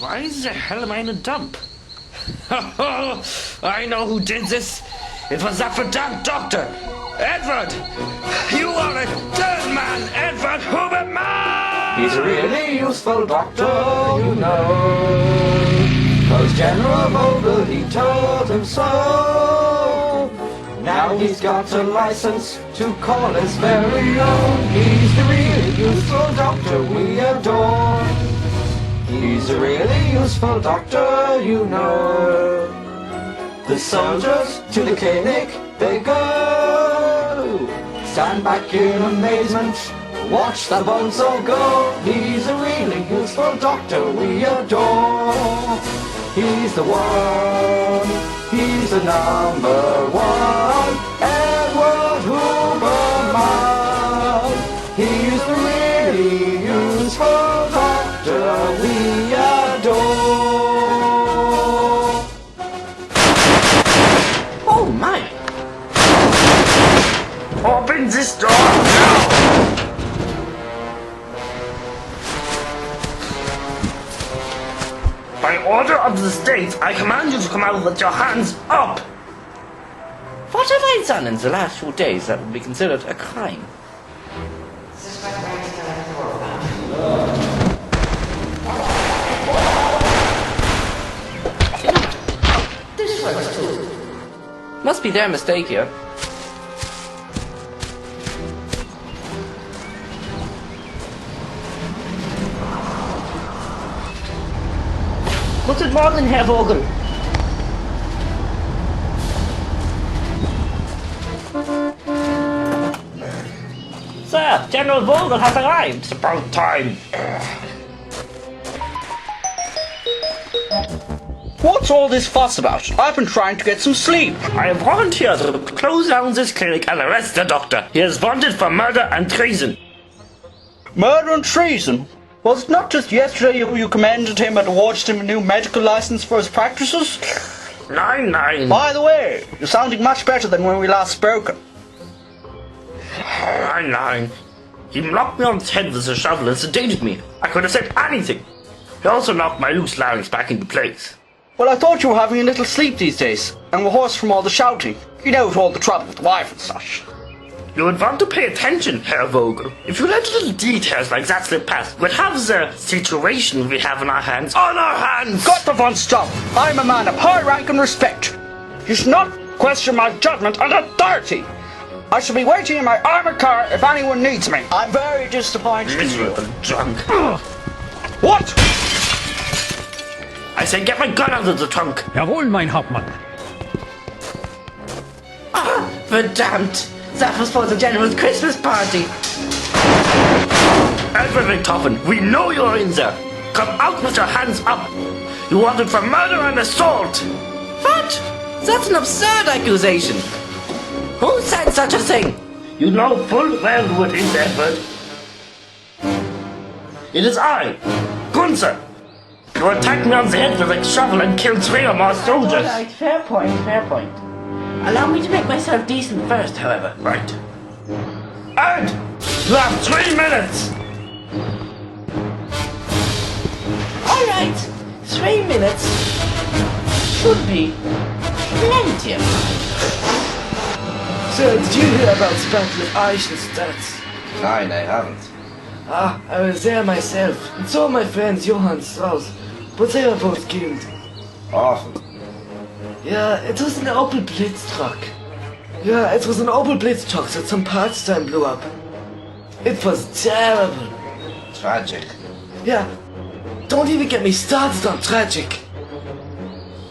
Why the hell am I in a dump? I know who did this. It was that verdammt doctor. Edward! You are a dead man, Edward Huberman! He's a really useful doctor, you know. 'Cause General Vogel, he told him so. Now he's got a license to call his very own. He's the really useful doctor we adore. He's a really useful doctor, you know. The soldiers to the clinic they go. Stand back in amazement, watch the bones all go. He's a really useful doctor we adore. He's the one, he's the number one, Edward Huberman. He's the really useful doctor we adore. Oh my! Open this door now! By order of the state, I command you to come out with your hands up! What have I done in the last few days that would be considered a crime? This works too. Must be their mistake here. Guten Morgen, Herr Vogel. Sir, General Vogel has arrived. It's about time. What's all this fuss about? I've been trying to get some sleep. I have volunteered to close down this clinic and arrest the doctor. He is wanted for murder and treason. Murder and treason? Was it not just yesterday you commended him and awarded him a new medical license for his practices? Nine. By the way, you're sounding much better than when we last spoke. Nine. He knocked me on the head with a shovel and sedated me. I could have said anything. He also knocked my loose larynx back into place. Well, I thought you were having a little sleep these days, and were hoarse from all the shouting. You know, with all the trouble with the wife and such. You would want to pay attention, Herr Vogel. If you let little details like that slip past, we'd have the situation we have in our hands on our hands! Got the one stop! I'm a man of high rank and respect. You should not question my judgment and authority. I shall be waiting in my armored car if anyone needs me. I'm very disappointed in you. Miserable drunk. What? I say get my gun out of the trunk. Jawohl, mein Hauptmann. Verdammt! That was for the General's Christmas party. Edward Richtofen, we know you're in there. Come out with your hands up. You wanted for murder and assault. What? That's an absurd accusation. Who said such a thing? You know full well who it is, Edward. It is I, Gunther. You attacked me on the head with a shovel and killed 3 or more soldiers. Alright, fair point. Allow me to make myself decent first, however. Right. And you have 3 minutes! Alright, 3 minutes should be plenty of time. So, did you hear about the Battle of Eisenstadt? Nein, I haven't. I was there myself, and so were my friends Johann Strauss, but they were both killed. Awful. Yeah, it was an Opel Blitz truck. That some parts time blew up. It was terrible. Tragic. Yeah, don't even get me started on tragic.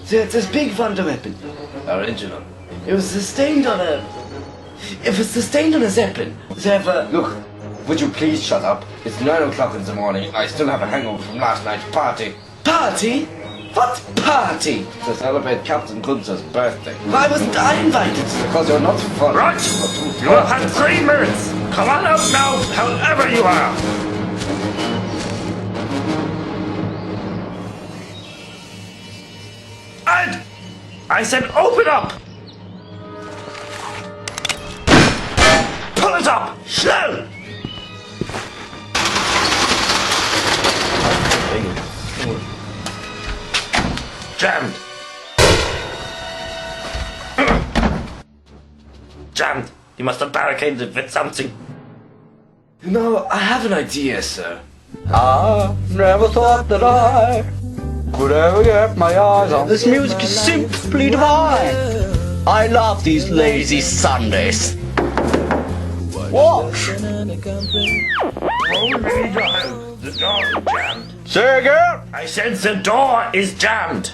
This big Wonder weapon. Original. It was sustained on a Zeppelin. Look, would you please shut up? It's 9 o'clock in the morning. I still have a hangover from last night's party. Party? What party? To celebrate Captain Gunther's birthday. Why wasn't I invited? Because you're not funny. Right! You have had 3 minutes! Come on out now, however you are! Ed! I said open up! Pull it up! Schnell! Jammed. Jammed. You must have barricaded it with something. You know, I have an idea, sir. I never thought that I would ever get my eyes on this music is simply divine. I love these lazy Sundays. Watch. The door is jammed. Say again? I said the door is jammed.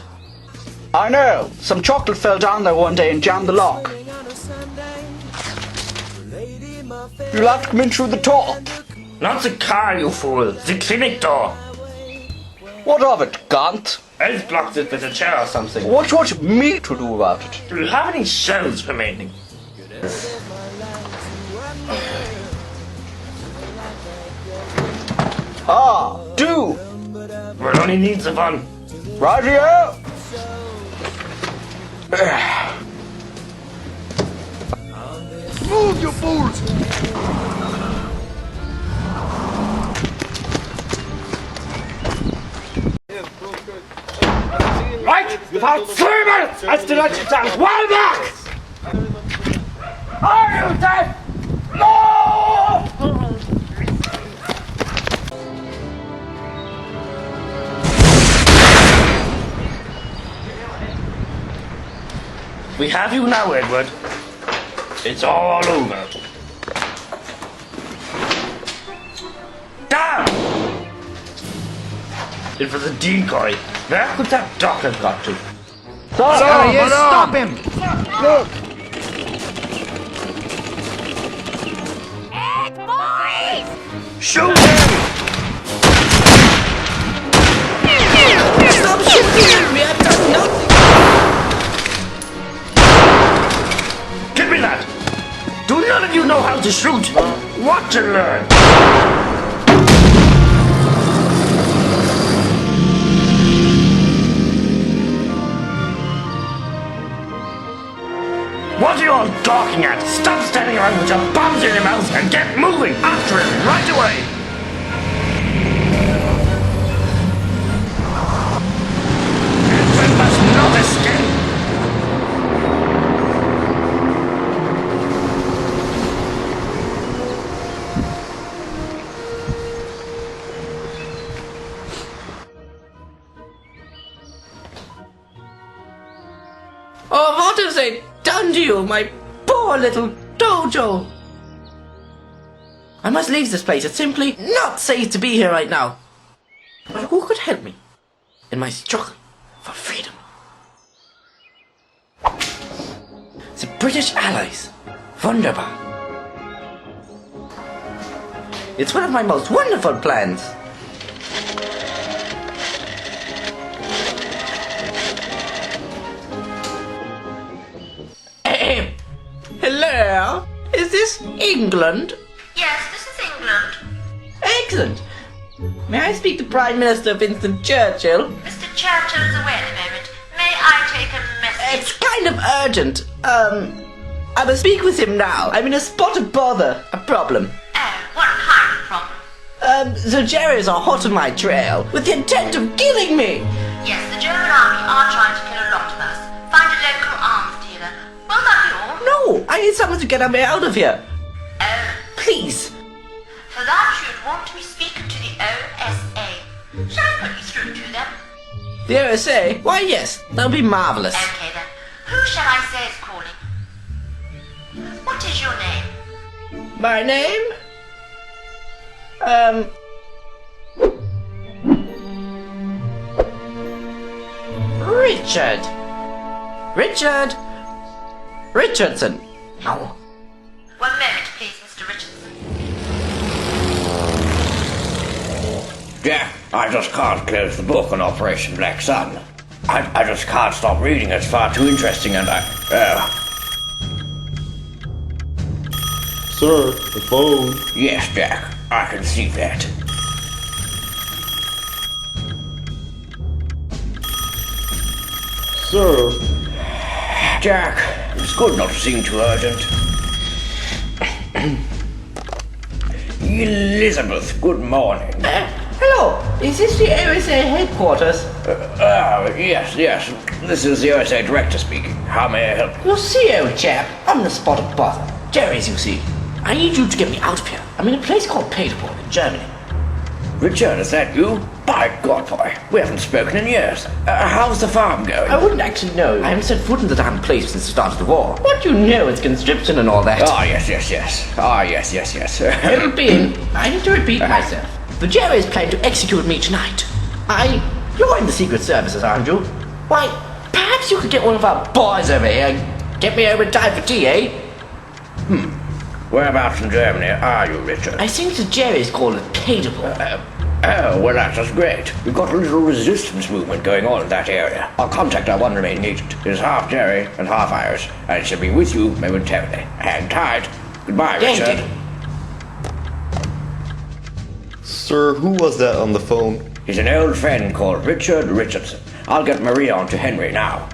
I know. Some chocolate fell down there one day and jammed the lock. You'll have to come in through the top. Not the car, you fool. The clinic door. What of it, Gant? Elf blocked it with a chair or something. What do you want me to do about it? Do you have any shells remaining? Ah, do. Well, only needs the one. Right here. Move, you fools! Right! You've had 3 minutes! I still let you down. Well back! Are you dead? No! We have you now, Edward. It's all over. Damn! It was a decoy. Where could that doc have got to? Sorry, yes, stop him. Look. Shoot him! Stop shooting! We have done nothing! Give me that! Do none of you know how to shoot? Watch and learn! What are you all talking at? Stop standing around with your bombs in your mouth and get moving after him right away! Edwin must not escape! Oh, what have they done to you, my poor little dojo? I must leave this place. It's simply not safe to be here right now. But who could help me in my struggle for freedom? The British Allies. Wunderbar. It's one of my most wonderful plans. Hello? Is this England? Yes, this is England. Excellent. May I speak to Prime Minister Winston Churchill? Mr. Churchill is away at the moment. May I take a message? It's kind of urgent. I must speak with him now. I'm in a spot of bother. A problem. Oh, what kind of problem? The Jerrys are hot on my trail with the intent of killing me. Yes, the German army are trying to kill a lot of us. Find a local arms dealer. Will that be all? No, I need someone to get me out of here. Oh, Please. for that you'd want to be speaking to the OSA. Shall I put you through to them? The OSA? Why, yes. That'll be marvelous. Okay then. Who shall I say is calling? What is your name? My name? Richard. Richard. Richardson. No. 1 moment, please, Mr. Richardson. Jack, I just can't close the book on Operation Black Sun. I just can't stop reading. It's far too interesting and Sir, the phone. Yes, Jack, I can see that. Sir. Jack, it's good not to seem too urgent. Elizabeth, good morning. Hello, Hello, is this the OSA headquarters? Yes, yes. This is the OSA director speaking. How may I help? You'll see, old chap. I'm the spot of bother. Jerry's, you see. I need you to get me out of here. I'm in a place called Paderborn in Germany. Richard, is that you? By God, boy, we haven't spoken in years. How's the farm going? I wouldn't actually know. I haven't set foot in the damn place since the start of the war. What do you know? It's conscription and all that. Ah, yes, yes, yes. Ah, yes, yes, yes. It'll be. I need to repeat myself. The Jerry's plan to execute me tonight. You're in the Secret Services, aren't you? Why, perhaps you could get one of our boys over here and get me over in time for tea, eh? Whereabouts in Germany are you, Richard? I think the Jerry's call it Paderborn. Oh, well, that's just great. We've got a little resistance movement going on in that area. Our contact, our one remaining agent, is half Jerry and half Irish, and she'll be with you momentarily. Hang tight. Goodbye, Richard. Sir, who was that on the phone? He's an old friend called Richard Richardson. I'll get Maria on to Henry now.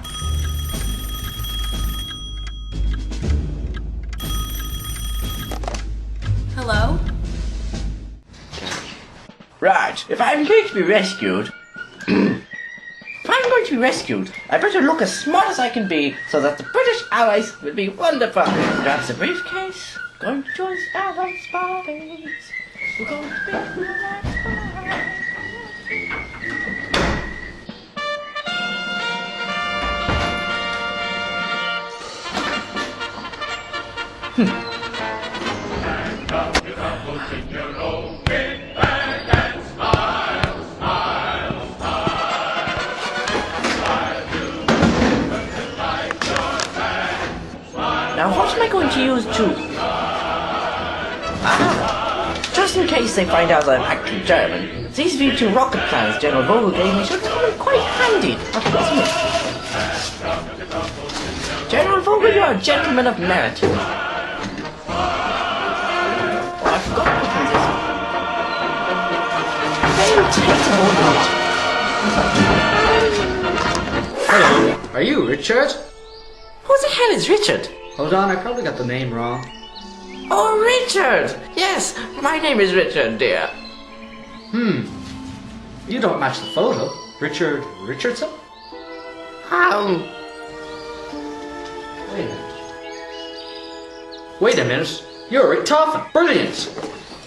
Hello? Right, if I'm going to be rescued... I better look as smart as I can be so that the British Allies will be wonderful. Grab the briefcase. Going to join the Allied spies. We're going to be the Allied spies. Now what am I going to use to... just in case they find out that I'm actually German, these V2 rocket plans General Vogel gave me should come in quite handy. General Vogel, you're a gentleman of merit. Oh, I forgot to put this. Hello, are you Richard? Who the hell is Richard? Hold on, I probably got the name wrong. Oh, Richard! Yes, my name is Richard, dear. You don't match the photo. Richard Richardson? Wait a minute. You're Rick Toffin. Brilliant!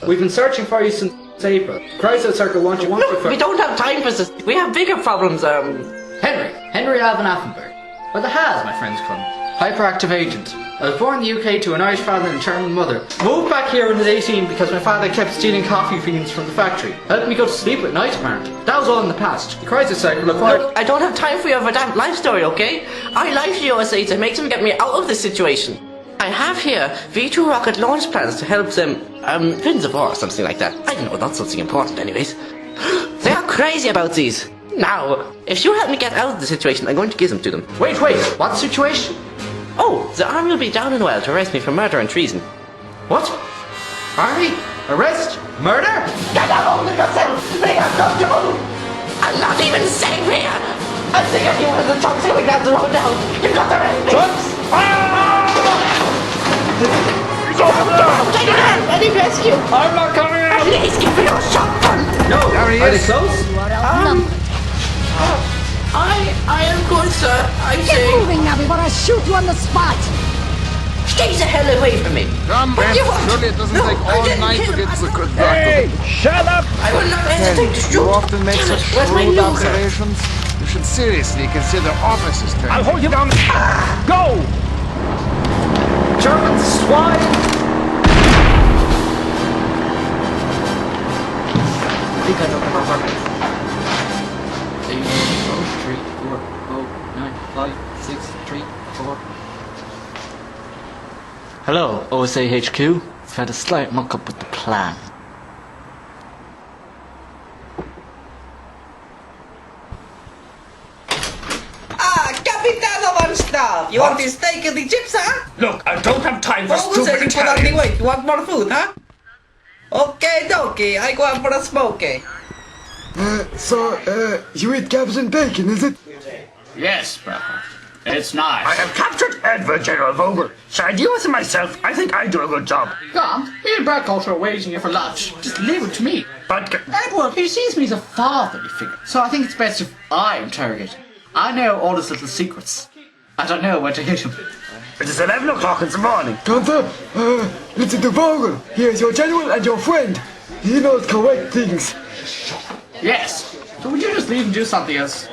We've been searching for you since April. Chrysler Circle wants you Look, we don't have time for this. We have bigger problems, Henry Alvin Affenberg. Or the Has, my friends call him. Hyperactive agent. I was born in the UK to an Irish father and a German mother. Moved back here when I was 18 because my father kept stealing coffee beans from the factory. Helped me go to sleep at night, apparently. That was all in the past. The crisis cycle acquired... Look, I don't have time for your verdammt life story, okay? I lied to USA to make them get me out of this situation. I have here V2 rocket launch plans to help them, win the war or something like that. I don't know, not something important anyways. They are crazy about these. Now, if you help me get out of the situation, I'm going to give them to them. Wait, what situation? Oh, the army will be down in a while to arrest me for murder and treason. What? Army? Arrest? Murder? Get a hold of yourself! They are not to move! I'm not even safe here! I think I hear one of the trucks coming down the road now! You've got the right Trucks? He's over there! Take it out! I need rescue! I'm not coming out! Please give me your shotgun! No! Are they close? I am good, sir. I'm Get saying... moving now before I shoot you on the spot! Stay the hell away from me! Come, What do you want? surely it doesn't No, take I all didn't night kill to get him. to the good Hey, shut up! I will not hesitate to shoot! You often make Damn such it, where's my shrewd loser? observations. You should seriously consider officers' terms. I'll hold you down. Go! German swine! I think I know how to work. 8, 3, 4, 9, 5, 6, 3, 4. Hello, OSA HQ. We've had a slight muck-up with the plan. Capitano one stuff! You want the steak and the chips, huh? Look, I don't have time for Who said stupid you put on the Italian. weight? You want more food, huh? Okay, dokie, I go out for a smoky. So, you eat Captain Bacon, is it? Yes, brother. It's nice. I have captured Edward, General Vogel. Shall I deal with him myself? I think I do a good job. Go on, me and Berkolt are waiting here for lunch. Just leave it to me. But Edward, he sees me as a fatherly figure, so I think it's best if I interrogate him. I know all his little secrets. I don't know when to hit him. it is 11 o'clock in the morning. Gunther, Lieutenant Vogel, he is your general and your friend. He knows correct things. Yes. So would you just leave and do something else?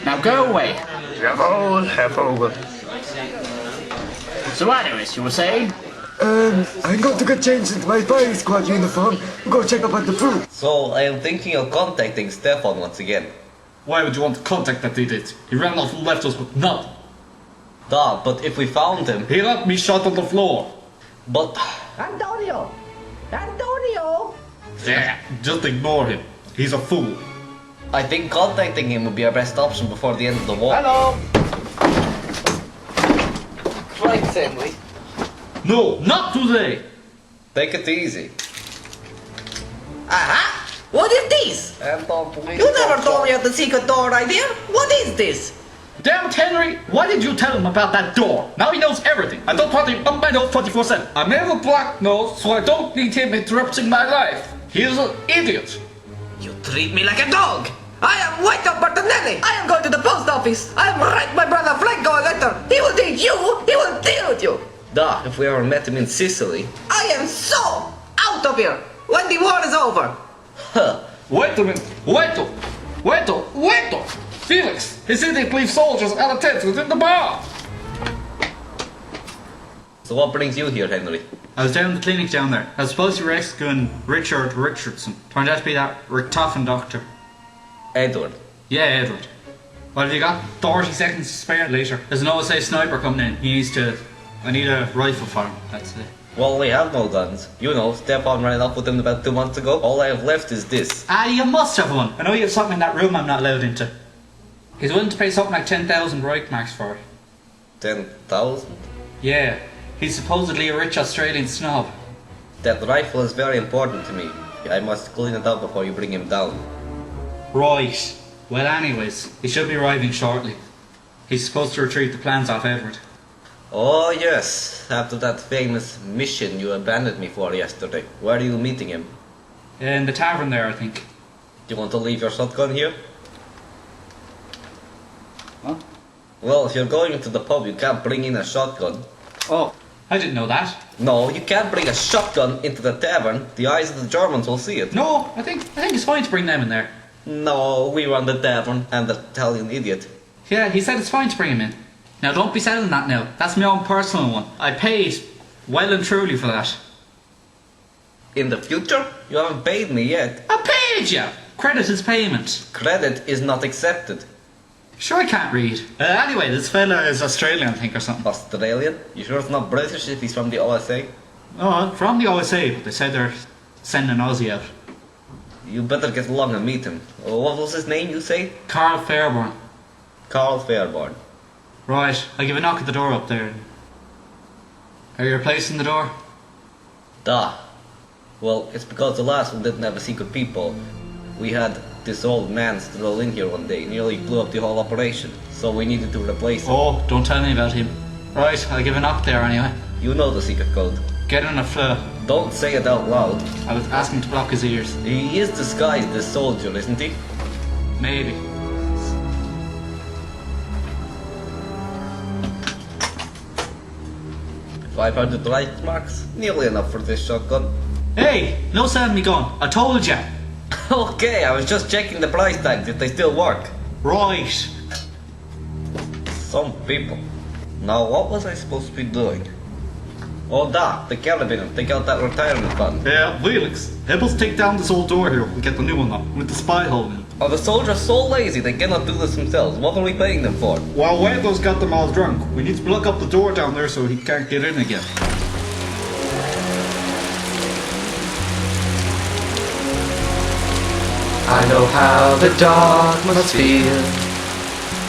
Now go away. Jawohl, Herr Vogel. So anyways, you were saying? I'm going to get changed into my firing squad uniform and go check up on the food. So I am thinking of contacting Stefan once again. Why would you want to contact that idiot? He ran off and left us with nothing. Duh, but if we found him... He left me shot on the floor. But... Antonio! Antonio! Yeah, just ignore him. He's a fool. I think contacting him would be our best option before the end of the war. Hello! Christ, Emily. No, not today! Take it easy. Aha! What is this? Anton, please. You never told me of the secret door idea. What is this? Damn it, Henry! Why did you tell him about that door? Now he knows everything. I don't want him up my nose 24/7. I have a black nose, so I don't need him interrupting my life. He is an idiot. You treat me like a dog. I am Vito Bertonelli. I am going to the post office. I am write my brother Franco a letter. He will take you. He will deal with you. Duh, if we ever met him in Sicily. I am so out of here when the war is over. Huh. Wait a minute. Wait. Felix, his idiot leaves soldiers out of tents within the bar. So what brings you here, Henry? I was down in the clinic down there. I was supposed to be rescuing Richard Richardson. Turned out to be that Richtofen doctor. Edward. Yeah, Edward. What have you got? 30 seconds to spare later. There's an OSA sniper coming in. I need a rifle for him. That's it. Well, we have no guns. You know, Stefan ran off with them about 2 months ago. All I have left is this. Ah, you must have one. I know you have something in that room I'm not allowed into. He's willing to pay something like 10,000 Reichmarks for it. 10,000? Yeah. He's supposedly a rich Australian snob. That rifle is very important to me. I must clean it up before you bring him down. Right. Well, anyways, he should be arriving shortly. He's supposed to retrieve the plans off Edward. Oh yes, after that famous mission you abandoned me for yesterday. Where are you meeting him? In the tavern there, I think. Do you want to leave your shotgun here? Huh? Well, if you're going to the pub, you can't bring in a shotgun. Oh, I didn't know that. No, you can't bring a shotgun into the tavern. The eyes of the Germans will see it. No, I think it's fine to bring them in there. No, we run the tavern and the Italian idiot. Yeah, he said it's fine to bring him in. Now don't be selling that now. That's my own personal one. I paid well and truly for that. In the future? You haven't paid me yet. I paid you! Credit is payment. Credit is not accepted. Sure, I can't read. Anyway, this fella is Australian, I think, or something. Australian? You sure it's not British if he's from the OSA? Oh, from the OSA, but they said they're sending an Aussie out. You better get along and meet him. What was his name, you say? Carl Fairborn. Carl Fairborn. Right, I'll give a knock at the door up there. Are you replacing the door? Duh. Well, it's because the last one didn't have a secret peephole. We had this old man stroll in here one day, nearly blew up the whole operation. So we needed to replace him. Oh, don't tell me about him. Right, I'll give a knock there anyway. You know the secret code. Get in a fleur. Don't say it out loud. I was asking to block his ears. He is disguised as soldier, isn't he? Maybe. $500 Reichsmarks? Nearly enough for this shotgun. Hey, no selling me gun. I told ya. Okay, I was just checking the price tags if they still work. Right. Some people. Now what was I supposed to be doing? Oh da, the carabiner, take out that retirement fund. Yeah, Felix, help us take down this old door here and get the new one up, with the spy hole in it. Are the soldiers so lazy they cannot do this themselves? What are we paying them for? While Wendo's got them all drunk, we need to block up the door down there so he can't get in again. I know how the dog must feel,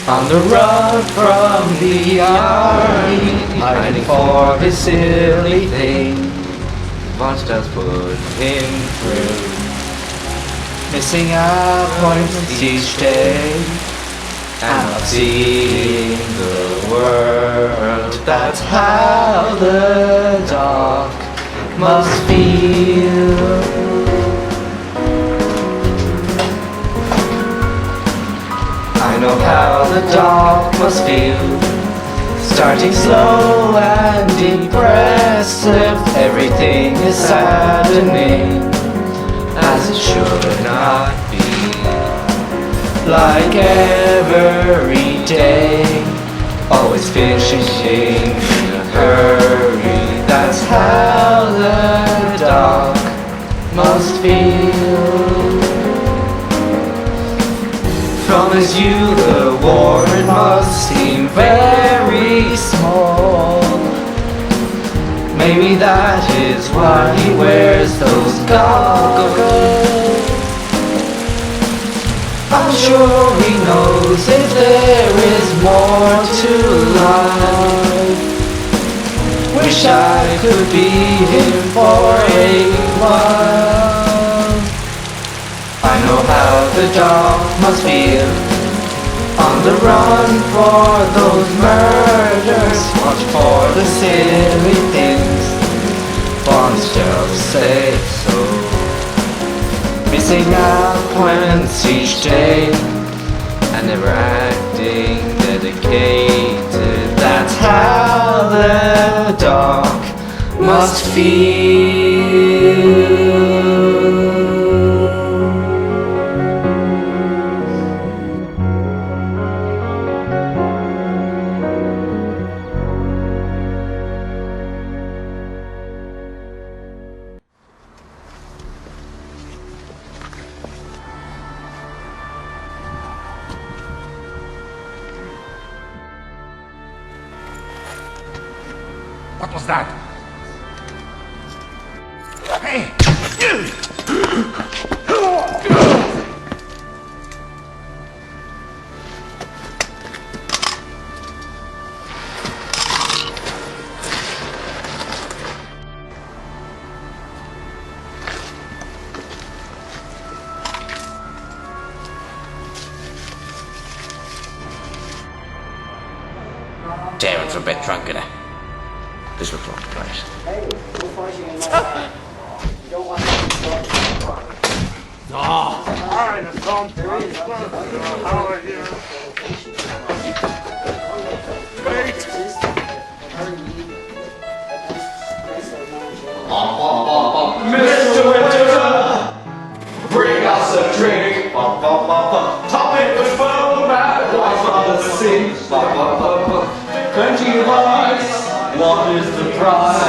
on the run from the army, hiding for his silly thing. Watched us put him through, missing out points each day, and not seeing the world. That's how the dog must feel. I know how the dog must feel, starting slow and depressive. Everything is saddening, as it should not be. Like every day, always finishing in a hurry. That's how the dog must feel. From his youth, the warden must seem very small. Maybe that is why he wears those goggles. I'm sure he knows if there is more to life. Wish I could be him for a while. I know how the dog must feel, on the run for those murders, watch for the silly things, bonds just say so. Missing appointments each day, and never acting dedicated. That's how the dog must feel. What was that? Hey! Darren's a bit drunk in it. This looks like the place. Mr. Winter, bring us a drink. Top it with foam and life from the sea. Plenty of ice. What is the price?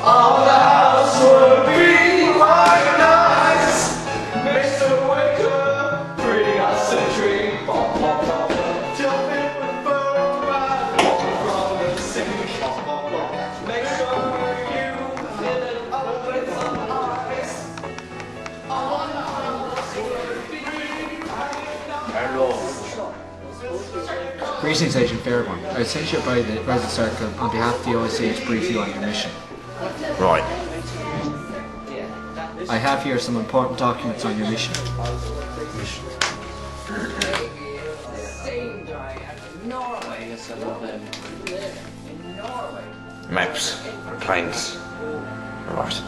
Our house would be quite nice. Mr. Winter, bring us a drink. Top it with foam and life from the sea. Make sure you fill it up with some ice. Greetings, Agent Fairborn. I was sent here by the Resident Circle on behalf of the OSA to brief you on your mission. Right. I have here some important documents on your mission. Maps, planes. Right.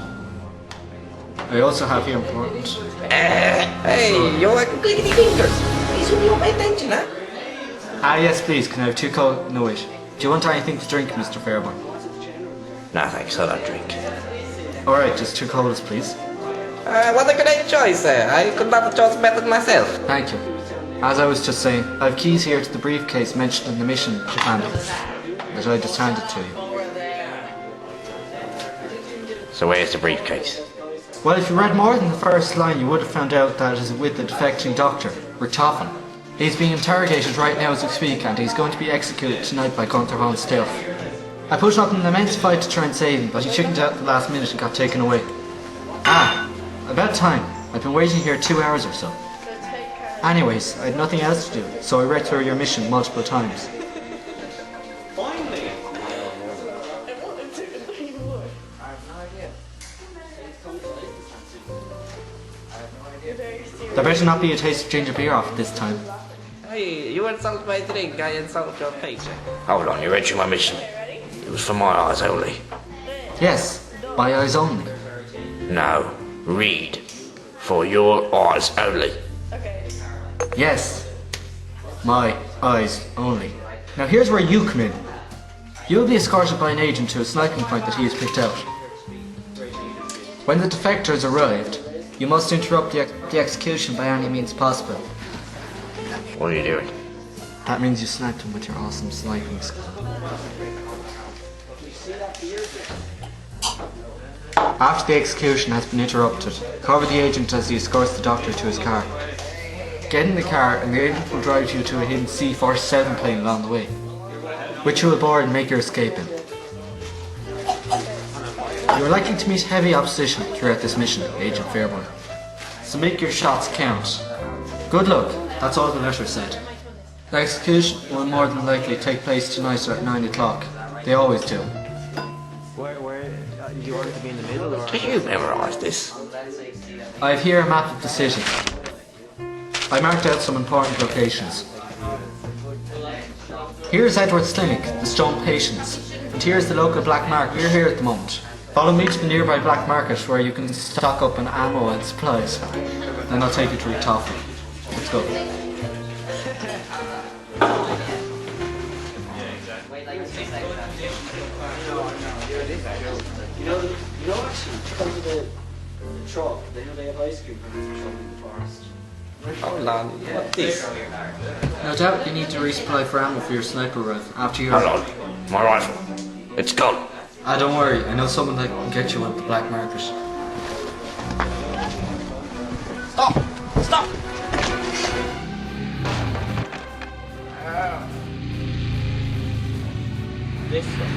I also have here important... Hey, you're like clickety fingers. Please will you pay attention, huh? Ah yes, please, can I have 2 cold... No wait. Do you want anything to drink, Mr. Fairborn? No thanks, I don't drink. Alright, just 2 colas, please. What a great choice, I could not have chosen better myself. Thank you. As I was just saying, I have keys here to the briefcase mentioned in the mission manual that I just handed to you. So where's the briefcase? Well, if you read more than the first line, you would have found out that it is with the defecting doctor, Richtofen. He's being interrogated right now as we speak, and he's going to be executed tonight by Gunther von Stilf. I put up an immense fight to try and save him, but he chickened out at the last minute and got taken away. Ah, about time. I've been waiting here 2 hours or so. Anyways, I had nothing else to do, so I read through your mission multiple times. There better not be a taste of ginger beer off it this time. Hey, You insult my drink, I insult your patient. Hold on, you're reaching my mission. It was for my eyes only. Yes, my eyes only. No, read. For your eyes only. Yes, my eyes only. Now here's where you come in. You'll be escorted by an agent to a sniping point that he has picked out. When the defectors arrived, you must interrupt the execution by any means possible. What are you doing? That means you sniped him with your awesome sniping skill. After the execution has been interrupted, cover the agent as he escorts the doctor to his car. Get in the car and the agent will drive you to a hidden C-47 plane along the way, which you will board and make your escape in. You are likely to meet heavy opposition throughout this mission, Agent Fairburn. So make your shots count. Good luck, that's all the letter said. The execution will more than likely take place tonight at 9 o'clock. They always do. Do you want it to be in the middle or? Did you memorize this? I have here a map of the city. I marked out some important locations. Here's Edward's clinic, the Stone Patients, and here's the local black market. We're here at the moment. Follow me to the nearby black market where you can stock up on ammo and supplies. Then I'll take you to Ritoffel. Let's go. You know actually, come to the truck, they know they have ice cream from the truck in the forest. Hold on, what's this? No doubt you need to resupply for ammo for your sniper rifle after your... Hold on, my rifle. It's gone. Ah, don't worry, I know someone that can get you at the black market. Stop! Stop! This one.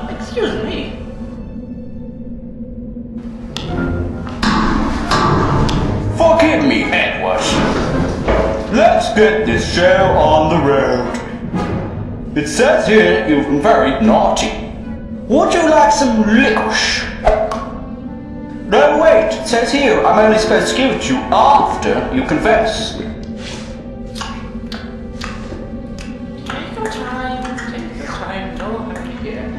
Excuse me. Forgive me, Edward. Let's get this show on the road. It says here you've been very naughty. Would you like some licorice? No, wait, it says here I'm only supposed to give it to you after you confess. Take your time, no hurry here.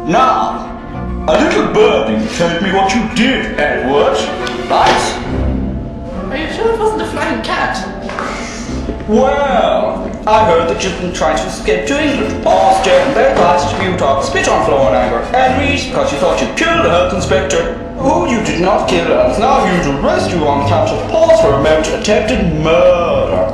Now, a little birdie told me what you did, Edward. Right? Are you sure it wasn't a flying cat? Well, I heard that you've been trying to escape to England. All staring very fast, you talk, spit on floor in anger, and reason because you thought you killed a health inspector who you did not kill and is now used to arrest you on count of pause for a moment attempted murder.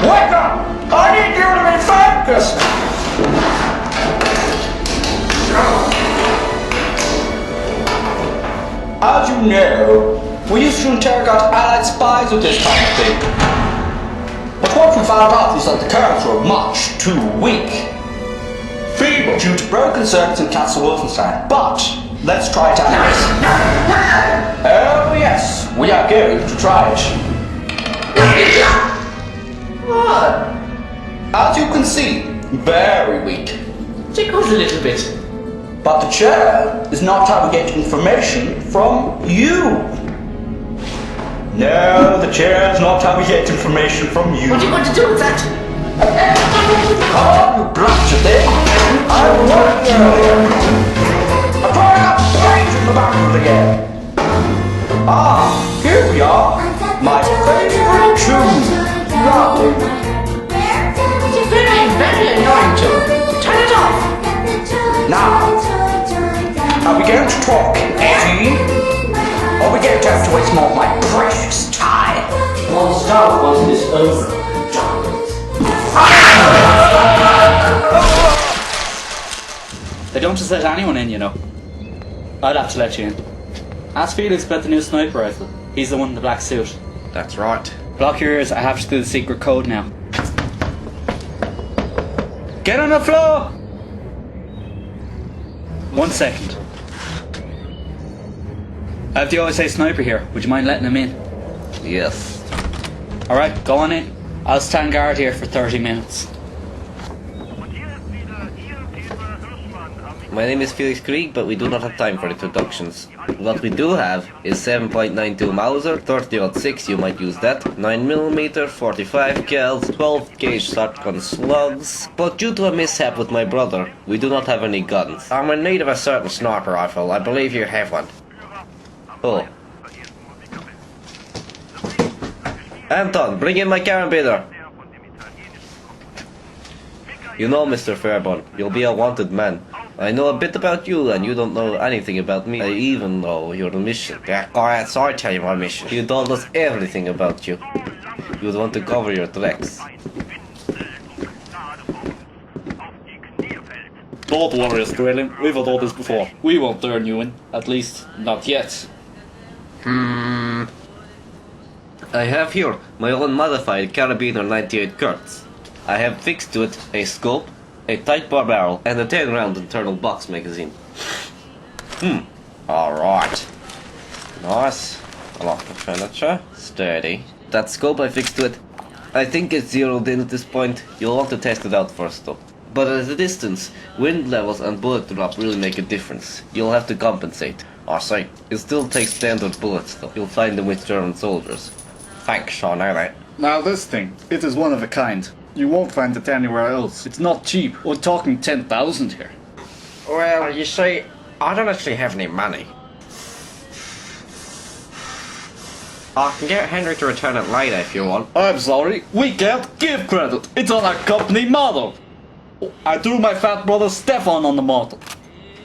Wake up! I need you to be focused! As you know, we used to interrogate Allied spies with this kind of thing. But what we found out is that the currents were much too weak. Feeble due to broken circuits in Castle Wolfenstein. But let's try it out. Oh yes, we are going to try it. What? As you can see, very weak. Tickles a little bit. But the chair is not how we get information from you. No, the chair is not how we get information from you. What do you want to do with that? Oh, you blasted thing! I warned you earlier. I'm throwing up brains in the bathroom again. Ah, here we are. My favorite tune. Lovely. Very annoying too. Turn it off. Now, are we going to talk, Eddie? Or are we going to have to waste more of my precious time? I'll start once this is over. They don't just let anyone in, you know. I'd have to let you in. Ask Felix about the new sniper rifle. He's the one in the black suit. That's right. Block your ears, I have to do the secret code now. Get on the floor! 1 second. I have the OSA sniper here. Would you mind letting him in? Yes. Alright, go on in. I'll stand guard here for 30 minutes. My name is Felix Krieg, but we do not have time for introductions. What we do have is 7.92 Mauser, 30-06, you might use that, 9mm, 45 cals, 12 gauge shotgun slugs. But due to a mishap with my brother, we do not have any guns. I'm in need of a certain sniper rifle. I believe you have one. Oh. Anton, bring in my carabiner. You know, Mr. Fairborn, you'll be a wanted man. I know a bit about you, and you don't know anything about me. I even know your mission. Yeah, go ahead, so I tell you my mission. You told us everything about you. You would want to cover your tracks. Don't worry, Australian. We've had all this before. We won't turn you in. At least, not yet. I have here my own modified carabiner 98 Kurtz. I have fixed to it a scope, a tight bar barrel, and a 10-round internal box magazine. Alright. Nice. A lot of furniture. Sturdy. That scope I fixed to it, I think it's zeroed in at this point. You'll want to test it out first though. But at a distance, wind levels and bullet drop really make a difference. You'll have to compensate. I see. It still takes standard bullets though. You'll find them with German soldiers. Thanks, I know that. Now this thing, it is one of a kind. You won't find it anywhere else. It's not cheap. We're talking 10,000 here. Well, you see, I don't actually have any money. I can get Henry to return it later if you want. I'm sorry, we can't give credit. It's on our company model. I threw my fat brother Stefan on the model.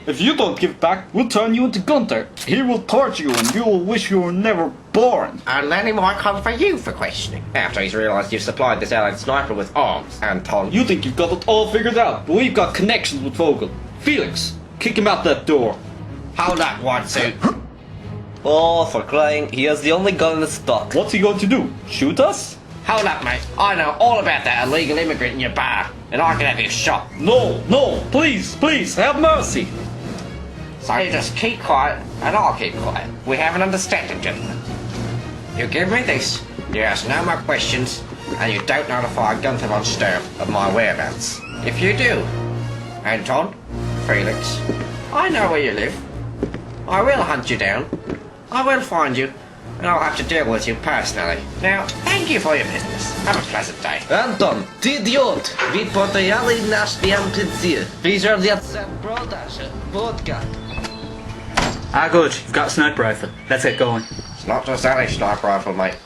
If you don't give back, we'll turn you into Gunther. He will torture you and you will wish you were never born. And then he might come for you for questioning. After he's realised you've supplied this allied sniper with arms, Anton. You think you've got it all figured out, but we've got connections with Vogel. Felix, kick him out that door. Hold that white suit. Oh, for crying, he has the only gun in the stock. What's he going to do? Shoot us? Hold up, mate. I know all about that illegal immigrant in your bar, and I can have you shot. No, no, please, please, have mercy. So you just keep quiet, and I'll keep quiet. We have an understanding, gentlemen. You give me this, you ask no more questions, and you don't notify Gunther von Sturm of my whereabouts. If you do, Anton, Felix, I know where you live. I will hunt you down. I will find you, and I'll have to deal with you personally. Now, thank you for your business. Have a pleasant day. Anton, ty idiot! Vi potajali nasz diamtycję. Reserve the product. Vodka. Ah, good. You've got a sniper rifle. Let's get going. It's not just any sniper rifle, mate.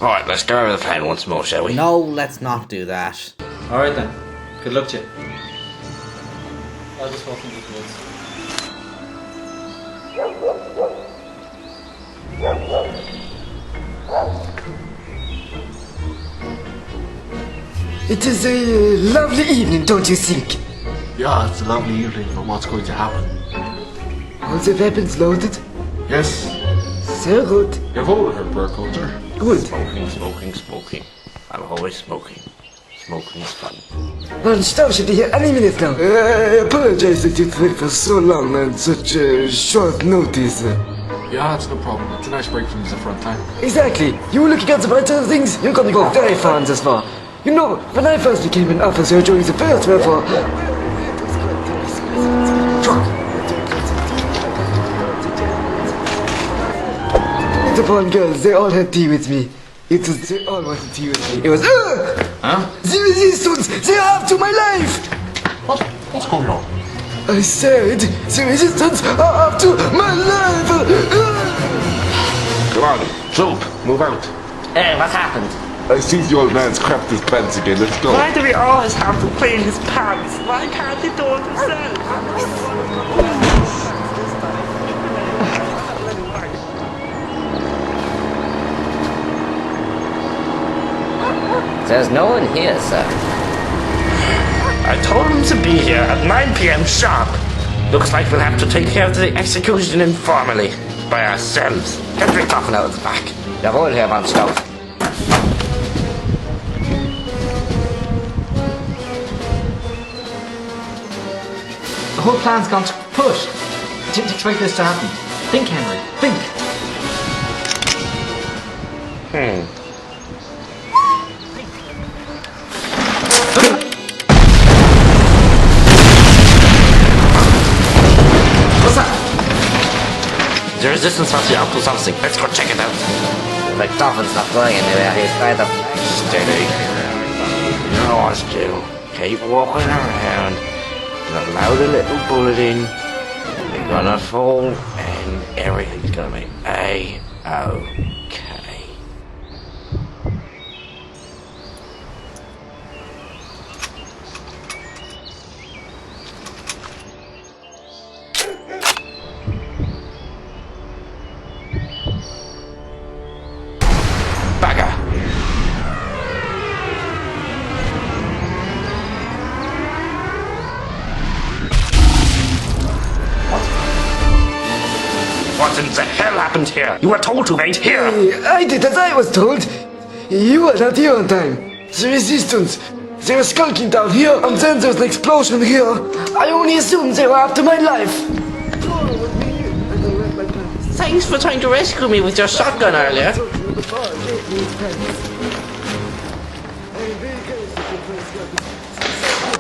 Alright, let's go over the plan once more, shall we? No, let's not do that. Alright then. Good luck to you. I'll just walk into the woods. It is a lovely evening, don't you think? Yeah, it's a lovely evening for what's going to happen. All the weapons loaded? Yes, So good. you've overheard Burkholder. Good. Smoking, smoking, smoking. I'm always smoking. Smoking is fun. Lunchtime should be here any minute now. I apologize that you've waited for so long on such short notice. Yeah, it's no problem. It's a nice break from the front time. Exactly. You were looking at the brighter things, you're gonna go very far in this far. You know, when I first became an officer during the First World War... The Bond girls, they all had tea with me. They all wanted tea with me. It was... Huh? The resistance, they are up to my life! What's going on? I said, the resistance are up to my life! Come on, jump, move out. Hey, what happened? I see the old man's crapped his pants again, let's go. Why do we always have to clean his pants? Why can't he do it himself? There's no one here, sir. I told him to be here at 9 p.m. sharp. Looks like we'll have to take care of the execution informally, by ourselves. Henry coughing out of the back. You're going here, man, Stout. The whole plan's gone to push. To make this to happen. Think, Henry. Think. What's that? The resistance of the outpost something. Let's go check it out. The dolphin's not going anywhere. He's either. Steady. You know what to do. Keep walking around. And allow the little bullet in. You're gonna fall and everything's gonna be A-OK. Bagger! What in the hell happened here? You were told to wait here! I did as I was told. You were not here on time. The resistance. They were skulking down here, and then there was an explosion here. I only assumed they were after my life. Thanks for trying to rescue me with your shotgun earlier.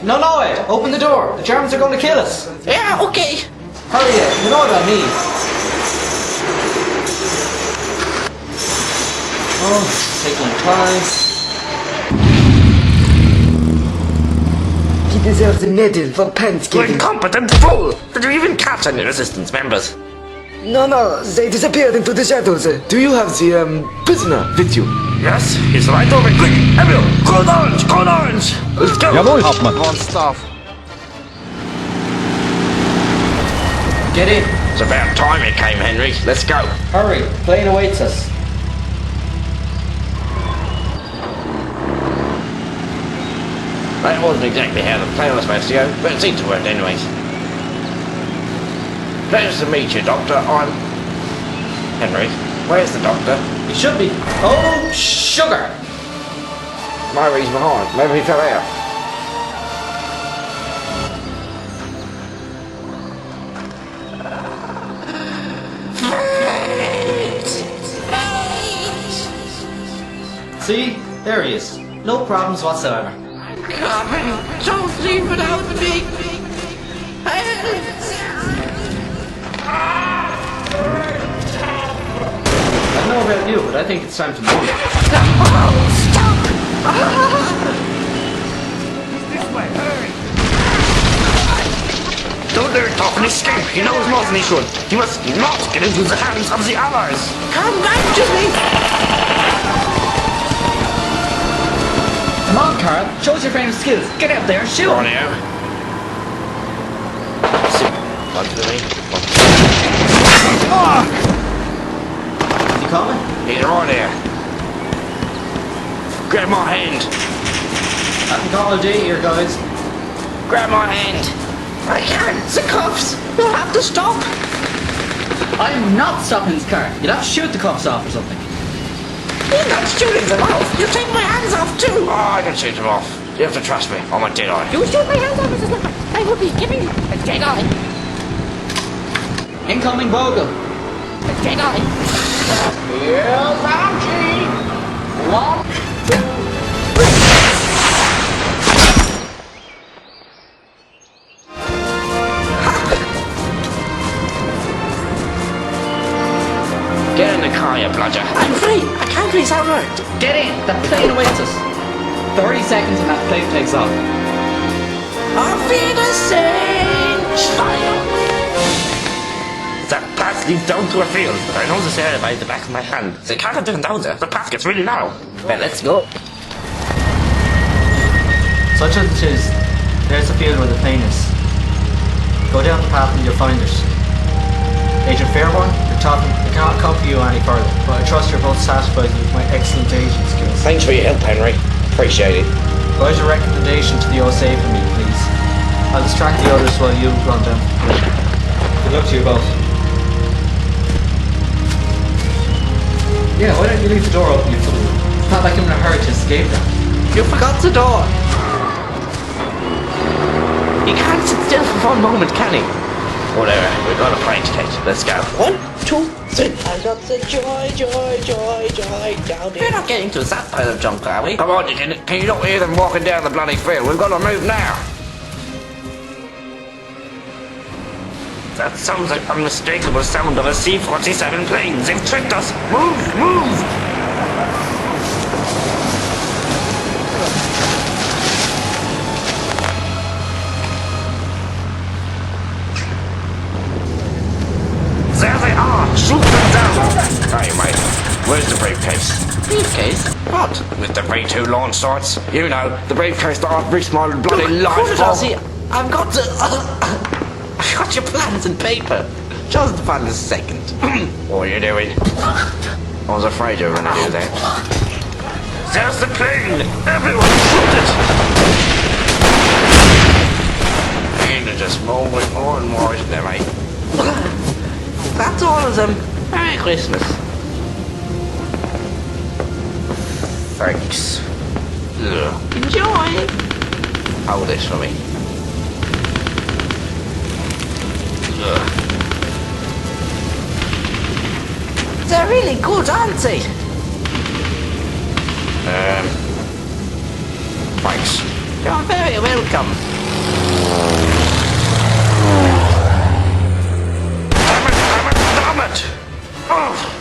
No, Ed. Open the door. The Germans are going to kill us. Yeah, okay. Hurry, Ed. You know what I mean. Oh, taking time. He deserves a medal for pants You giving. incompetent fool! Did you even catch any resistance members? No, they disappeared into the shadows. Do you have the, prisoner with you? Yes, he's right over. Quick, Emil! Code orange! Code orange! Let's go! Jawohl, Hauptmann. On staff. Get in. It's about time it came, Henry. Let's go. Hurry. Plane awaits us. That wasn't exactly how the plan was supposed to go, but it seemed to work anyways. Pleasure to meet you, Doctor. I'm... Henry, where's the doctor? He should be. Oh, sugar! Maybe he's behind. Maybe he fell out. See? There he is. No problems whatsoever. Coming! Don't leave without me! I don't know about you, but I think it's time to move. Stop! This way, hurry. Don't let it off and escape! He knows more than he should! He must not get into the hands of the Allies! Come back to me! Come on, Carl. Show us your famous skills. Get out there and shoot. On here. One to me. Is he coming? He's right here. Grab my hand. I can call a day here, guys. Grab my hand. I can't. The cuffs. You'll have to stop. I'm not stopping this car. You'll have to shoot the cuffs off or something. You're not shooting them off. You take my hands off too. Oh, I can shoot them off. You have to trust me. I'm a dead eye. You shoot my hands off, Mrs. Slipper. I will be giving you a dead eye. Incoming Vogel. A dead eye. Here's Archie. 1, 2. Get in the car, you bludger. I'm free. I can't release outward. Get in. The plane awaits us. 30 seconds and that plane takes off. Auf Wiedersehen, Schwein. That path leads down to a field, but I know this area by the back of my hand. They can't get down there. The path gets really narrow. Well, let's go. Such as it is, there's the field where the plane is. Go down the path and you'll find it. Agent Fairborn, you're talking. I cannot accompany you any further, but I trust you're both satisfied with my excellent agent skills. Thanks for your help, Henry. Appreciate it. Write a recommendation to the OSA for me, please. I'll distract the others while you run down. Good luck to you both. Yeah, why don't you leave the door open, you fool? It's not like I'm in a hurry to escape that. You forgot the door. He can't sit still for 1 moment, can he? Whatever, we've got a plane ticket. Let's go. 1, 2, 3. I got the joy down here. We're not getting to that pile of junk, are we? Come on, can you not hear them walking down the bloody field? We've got to move now. That sounds like unmistakable sound of a C-47 plane. They've tricked us. Move! There they are! Shoot them down! Hey, mate, where's the briefcase? Briefcase? What? With the V2 launch sites? You know, the briefcase that I've risked my bloody life Put it for. on, see, I've got to... I've got your plans and paper. Just for a second. What are you doing? I was afraid you were going to do that. There's the plane! Everyone shoot it! They're just moving more and more, isn't it, mate? That's all of them. Merry Christmas. Thanks. Ugh. Enjoy. Hold this for me. Ugh. They're really good, aren't they? Thanks. You're very welcome. Damn it! Oh.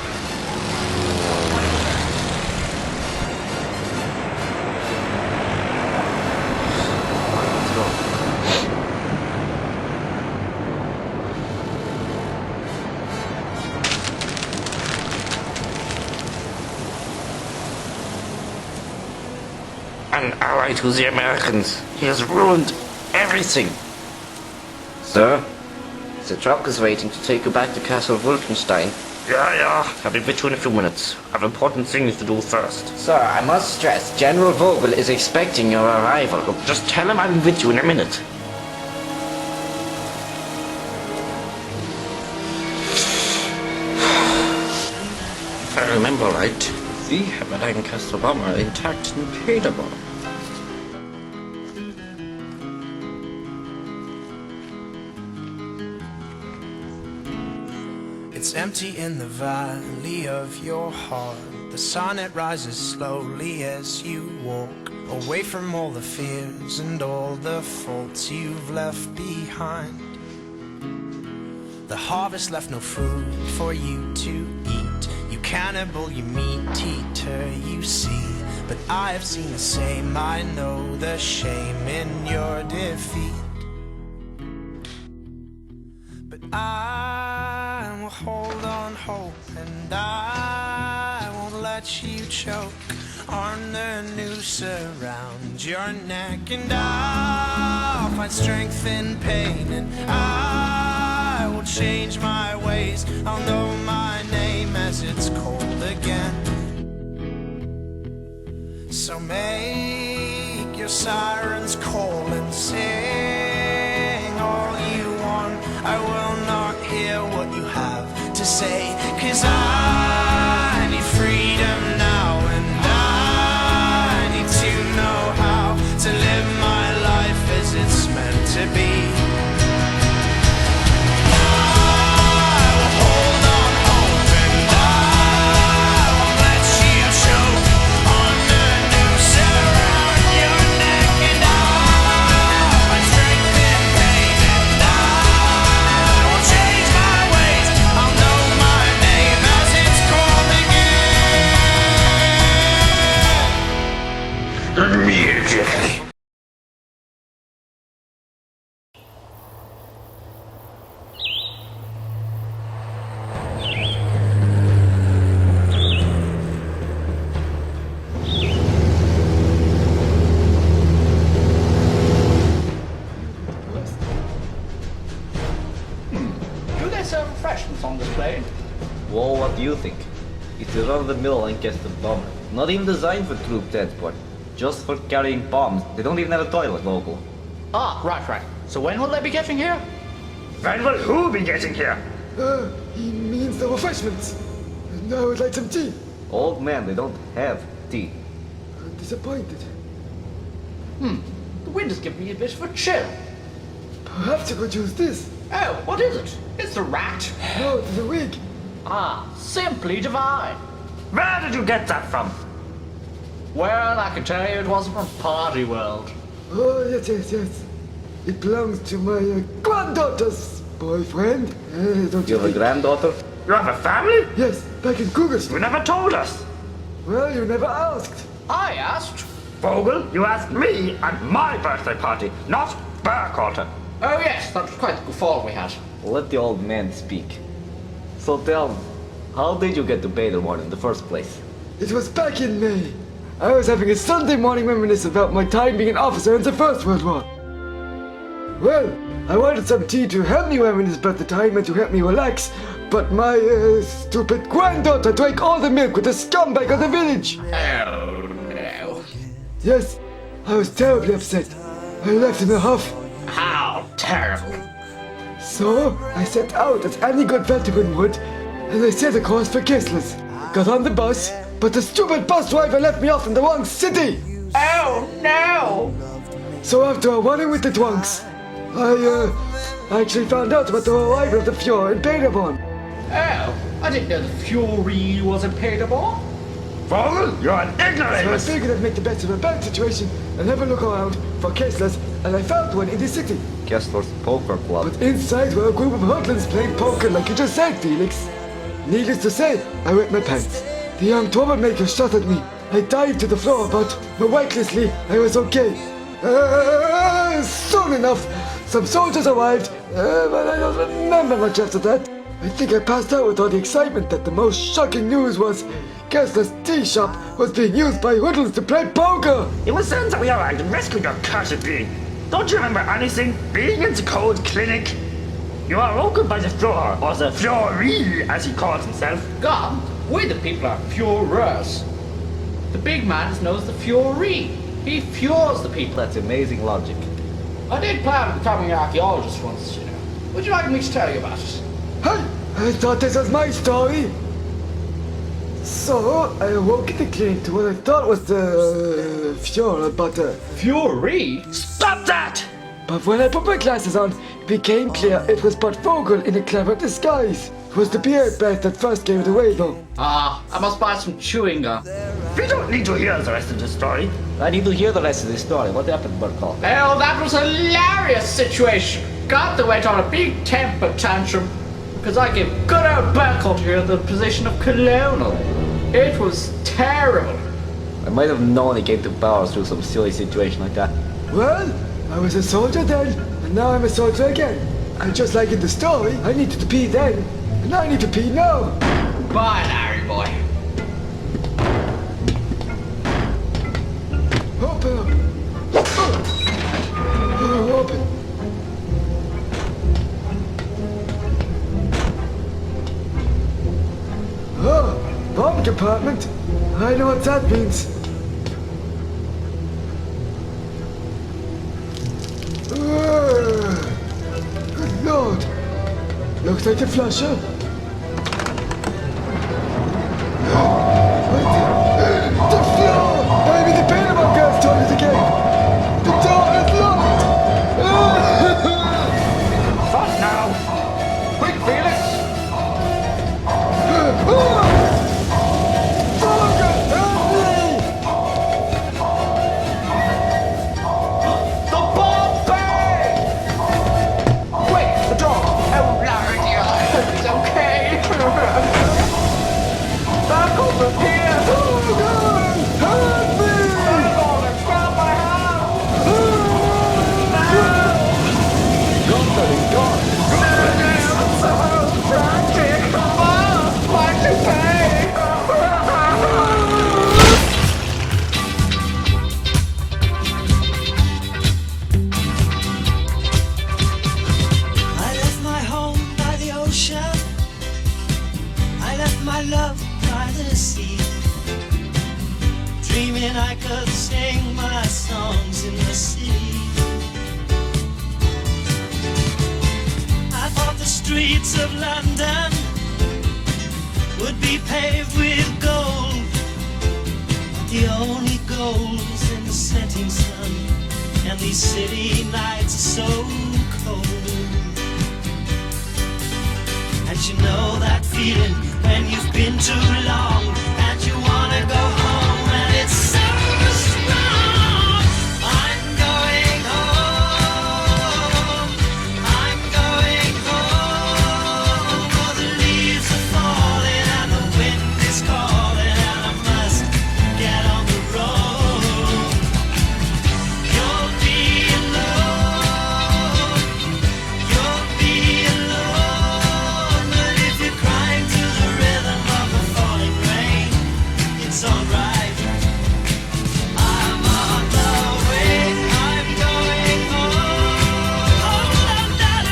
An ally to the Americans. He has ruined everything. Sir, the truck is waiting to take you back to Castle Wolfenstein. Yeah. I'll be with you in a few minutes. I have important things to do first. Sir, I must stress, General Vogel is expecting your arrival. Look, just tell him I'll be with you in a minute. If I remember right, we have a Lancaster bomber intact in Peterborough. It's empty in the valley of your heart. The sun, it rises slowly as you walk away from all the fears and all the faults you've left behind. The harvest left no food for you to eat. You cannibal, you meat eater, you see. But I have seen the same, I know the shame in your defeat. But I will hold on hope, and I won't let you choke on the noose around your neck. And I'll find strength in pain, and I will change my ways. I'll know my name as it's cold again. So make your sirens call and sing all you want. I will not hear what you have to say, 'cause I need freedom now, and I need to know how to live my life as it's meant to be. Immediately. Do they serve refreshments on this plane? Well, what do you think? It's a run-of-the-mill Lancaster bomber. Not even designed for troop transport. Just for carrying bombs. They don't even have a toilet local. Ah, right. So when will they be getting here? When will who be getting here? He means the refreshments. And I would like some tea. Old man, they don't have tea. I'm disappointed. The wind is giving me a bit of a chill. Perhaps you could use this. Oh, what is it? It's the rat. No, it's the wig. Ah, simply divine. Where did you get that from? Well, I can tell you it wasn't from Party World. Oh, yes. It belongs to my granddaughter's boyfriend. Don't You have a granddaughter? You have a family? Yes, back in Cougar Street. You never told us. Well, you never asked. I asked. Vogel, you asked me at my birthday party, not Burkhalter. Oh yes, that was quite the good fall we had. Let the old man speak. So tell me, how did you get to Battlemore in the first place? It was back in May. I was having a Sunday morning reminiscence about my time being an officer in the First World War. Well, I wanted some tea to help me reminisce about the time and to help me relax, but my stupid granddaughter drank all the milk with the scumbag of the village. Oh no. Yes, I was terribly upset. I left in a huff. How terrible. So, I set out as any good veteran would, and I set a course for Kessler's. Got on the bus, but the stupid bus driver left me off in the wrong city! Oh no! So after a running with the drunks, I actually found out about the arrival of the Fuhrer in Paderborn. Oh, I didn't know the Fury was in Paderborn. Vogel, you're an So I ignoramus. figured I'd make the best of a bad situation and have a look around for Kessler's, and I found one in the city. Kessler's Poker Club. But inside were a group of hoodlums playing poker like you just said, Felix. Needless to say, I wet my pants. The young troublemaker shot at me. I dived to the floor, but miraculously, I was okay. Soon enough, some soldiers arrived, but I don't remember much after that. I think I passed out with all the excitement that the most shocking news was Kessler's tea shop was being used by hoodlums to play poker. It was then that we arrived and rescued your cursed being. Don't you remember anything? Being in the cold clinic? You are woken by the Fuhrer, or the Fury, as he calls himself. God, we the people are Furers. The big man knows the Fury. He fures the people. That's amazing logic. I did plan on becoming an archaeologist once, you know. Would you like me to tell you about it? Hey, I thought this was my story. So, I awoke in the clinic to what I thought was the Fuhrer, but Fury? Stop that! But when I put my glasses on, it became clear it was but Vogel in a clever disguise. It was the beard bath that first gave it away, though. Ah, I must buy some chewing gum. We don't need to hear the rest of the story. I need to hear the rest of the story. What happened, Burkhalter? Oh, that was a hilarious situation. Gunther went on a big temper tantrum because I gave good old Burkhalter here the position of colonel. It was terrible. I might have known he came to power through some silly situation like that. Well, I was a soldier then, and now I'm a soldier again. And just like in the story, I needed to pee then, and I need to pee now. Bye, Larry boy. Open up. Open. Oh, bomb compartment. I know what that means. Good Lord. Looks like a flusher. The floor! Maybe the Paderborn girl's toilet again! The door is locked! What now? Quick, Felix! The bomb bay! Quick, the door! Oh, Larry dear, I hope he's okay. Back over here! Help me! Back over, grab my hand! Gunther is gone! I'm so frantic! Mom, why'd you pay? I left my home by the ocean. I left my love by the sea. Dreaming I could sing my songs in the city. I streets of London would be paved with gold. The only gold is in the setting sun, and these city nights are so cold. And you know that feeling when you've been too long and you wanna go home, and it's so strong. I'm going home. I'm going home. Oh, the leaves are falling and the wind is calling, and I must get on the road. You'll be alone. You'll be alone. But if you're crying to the rhythm of the falling rain, it's alright. I'm on the way. I'm going home. I'm going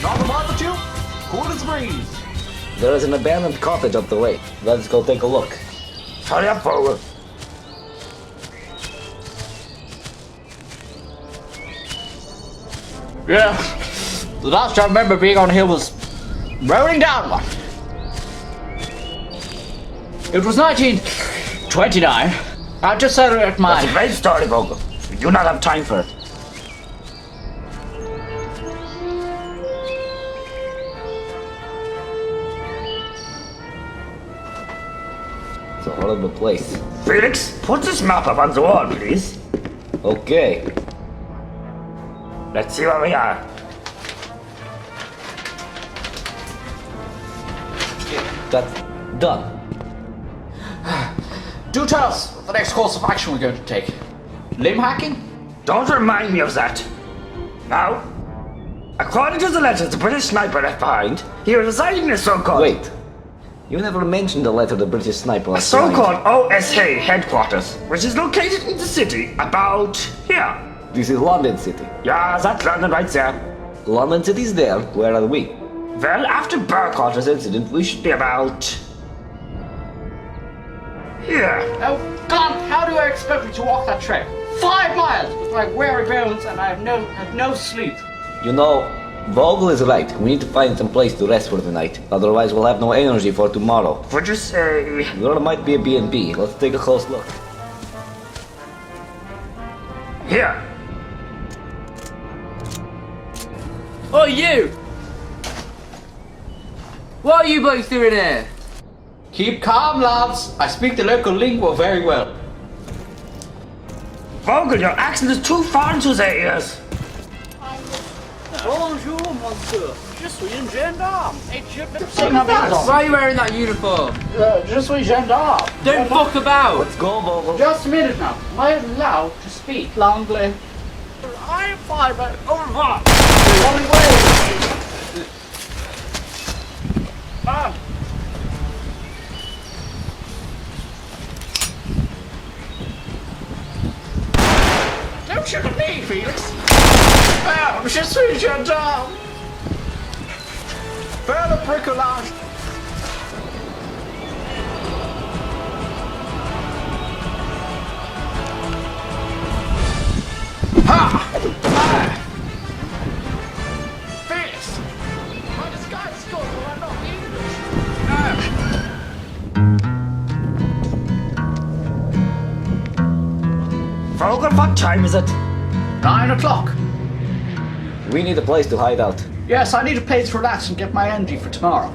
Not a barbecue? Cool as a breeze. There is an abandoned cottage up the way. Let's go take a look. Hurry up, Vogel. Yeah. The last I remember being on here was rolling down one. It was 1929. I just said it at my... That's a great story, Vogel. We do not have time for it. It's a horrible place. Felix, put this map up on the wall, please. Okay. Let's see where we are. That's done. Do tell us the next course of action we're going to take. Limb hacking? Don't remind me of that. Now, according to the letters the British sniper left behind, he was residing in a so-called... Wait. You never mentioned the letter the British sniper A left behind. so-called OSA headquarters, which is located in the city about here. This is London City. Yeah, that's London right there. London City's there. Where are we? Well, after Burkhalter's incident, we should be about... here. Oh, God, how do I expect me to walk that trail? 5 miles with my weary bones, and I have no sleep. You know, Vogel is right. We need to find some place to rest for the night. Otherwise, we'll have no energy for tomorrow. Would you say... There might be a B&B. Let's take a close look. Here. Oh, you! What are you both doing here? Keep calm, lads. I speak the local lingo very well. Vogel, your accent is too foreign to their ears. Bonjour, monsieur. Je suis un gendarme. Why are you wearing that uniform? Je suis gendarme. Don't fuck about. Let's go, Vogel. Just a minute now. Am I allowed to speak l'anglais? I am fine, but au revoir. Don't shoot at me, Felix. Je suis gendarme. Faire le bricolage. Felix! My disguise skills are not Vogel, what time is it? 9 o'clock. We need a place to hide out. Yes, I need a place to relax and get my energy for tomorrow.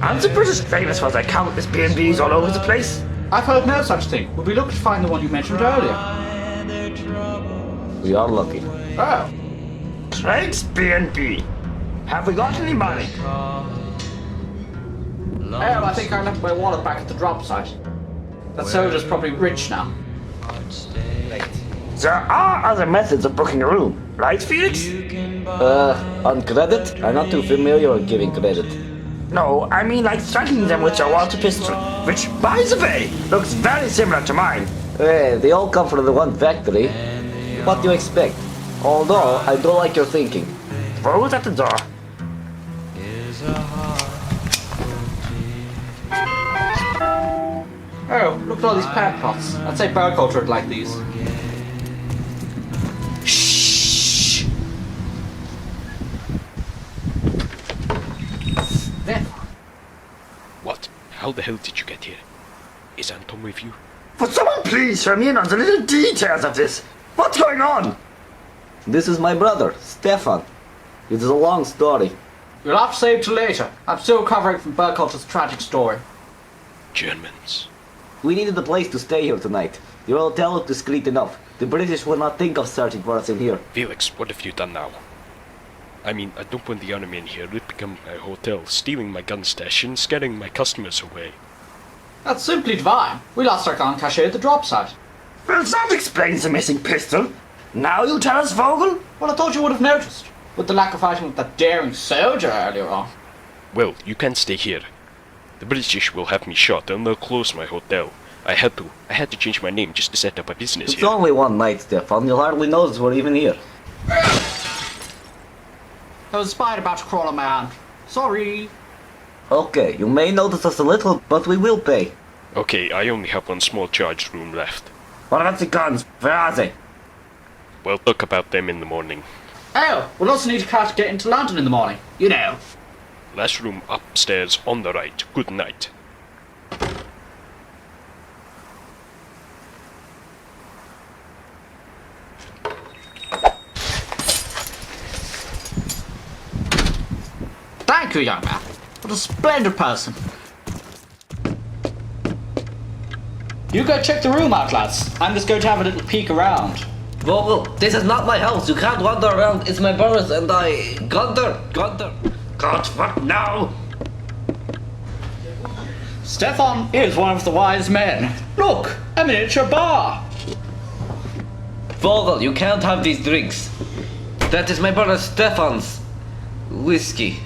Aren't the British famous for their countless B&Bs all over the place? I've heard no such thing. We'll be looking to find the one you mentioned earlier. We are lucky. Oh. Drake's B&B. Have we got any money? I think I left my wallet back at the drop site. That soldier's probably rich now. There are other methods of booking a room, right, Felix? On credit? I'm not too familiar with giving credit. No, I mean like striking them with your water pistol, which, by the way, looks very similar to mine. Hey, they all come from the one factory. What do you expect? Although, I don't like your thinking. Throw it at the door. Oh, look at all these plant pots. I'd say bird culture would like these. Shh! There. What? How the hell did you get here? Is Anton with you? Would someone please fill me in on the little details of this? What's going on? This is my brother, Stefan. It is a long story. You'll have to save till later. I'm still recovering from bird culture's tragic story. Germans. We needed a place to stay here tonight. Your hotel looked discreet enough. The British will not think of searching for us in here. Felix, what have you done now? I mean, I don't want the enemy in here ripping my hotel, stealing my gun stash, and scaring my customers away. That's simply divine. We lost our gun cache at the drop site. Well, that explains the missing pistol. Now you tell us, Vogel? Well, I thought you would have noticed, with the lack of fighting with that daring soldier earlier on. Well, you can stay here. The British will have me shot and they'll close my hotel. I had to change my name just to set up a business It's here. only one night, Stefan. You'll hardly notice we're even here. There was a spider about to crawl on my hand. Sorry. Okay, you may notice us a little, but we will pay. Okay, I only have one small charge room left. What about the guns? Where are they? We'll talk about them in the morning. Oh, we'll also need a car to get into London in the morning. You know. Last room upstairs on the right. Good night. Thank you, young man. What a splendid person. You go check the room out, lads. I'm just going to have a little peek around. Vogel, this is not my house. You can't wander around. It's my brother's and I... Gunther! God, what now? Stefan is one of the wise men. Look, a miniature bar. Vogel, you can't have these drinks. That is my brother Stefan's whiskey.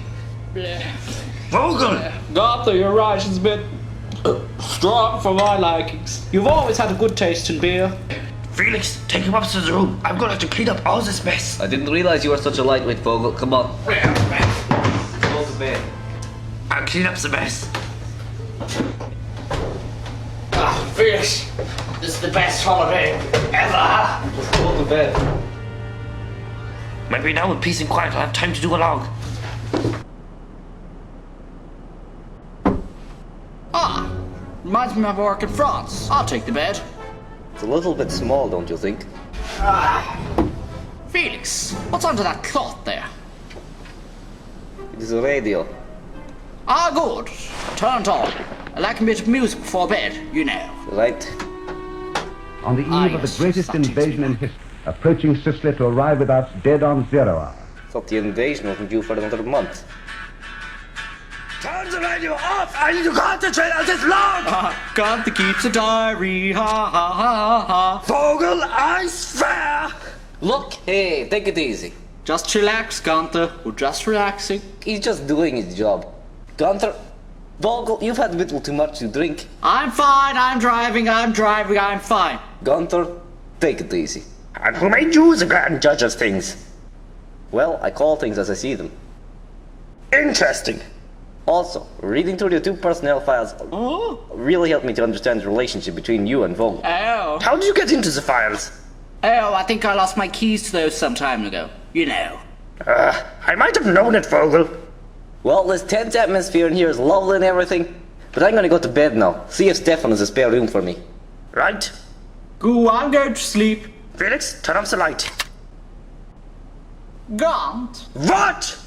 Vogel! Gunther, you're right. It's a bit strong for my likings. You've always had a good taste in beer. Felix, take him up to the room. I'm gonna have to clean up all this mess. I didn't realize you were such a lightweight, Vogel. Come on. Go to bed. I'll clean up the mess. Ah, Felix, this is the best holiday ever. Just go to bed. Maybe now in peace and quiet I'll have time to do a log. Ah, reminds me of my work in France. I'll take the bed. It's a little bit small, don't you think? Felix, what's under that cloth there? It is a radio. Ah, good. Turn it on. I like a bit of music before bed, you know. Right. On the eve of the greatest invasion in history, approaching Sicily to arrive with us dead on 0 hour. Thought the invasion wasn't due for another month. Turn the radio off! I need to concentrate on this log! Gunther keeps a diary, ha ha ha ha. Vogel, I swear! Look, hey, take it easy. Just relax, Gunther. We're just relaxing. He's just doing his job. Gunther, Vogel, you've had a little too much to drink. I'm fine, I'm driving, I'm fine. Gunther, take it easy. And who made you the grand judge of things? Well, I call things as I see them. Interesting. Also, reading through the two personnel files really helped me to understand the relationship between you and Vogel. Oh. How did you get into the files? Oh, I think I lost my keys to those some time ago. You know. I might have known it, Vogel. Well, this tense atmosphere in here is lovely and everything, but I'm gonna go to bed now. See if Stefan has a spare room for me. Right. Go, I'm going to sleep. Felix, turn off the light. Gaunt? What?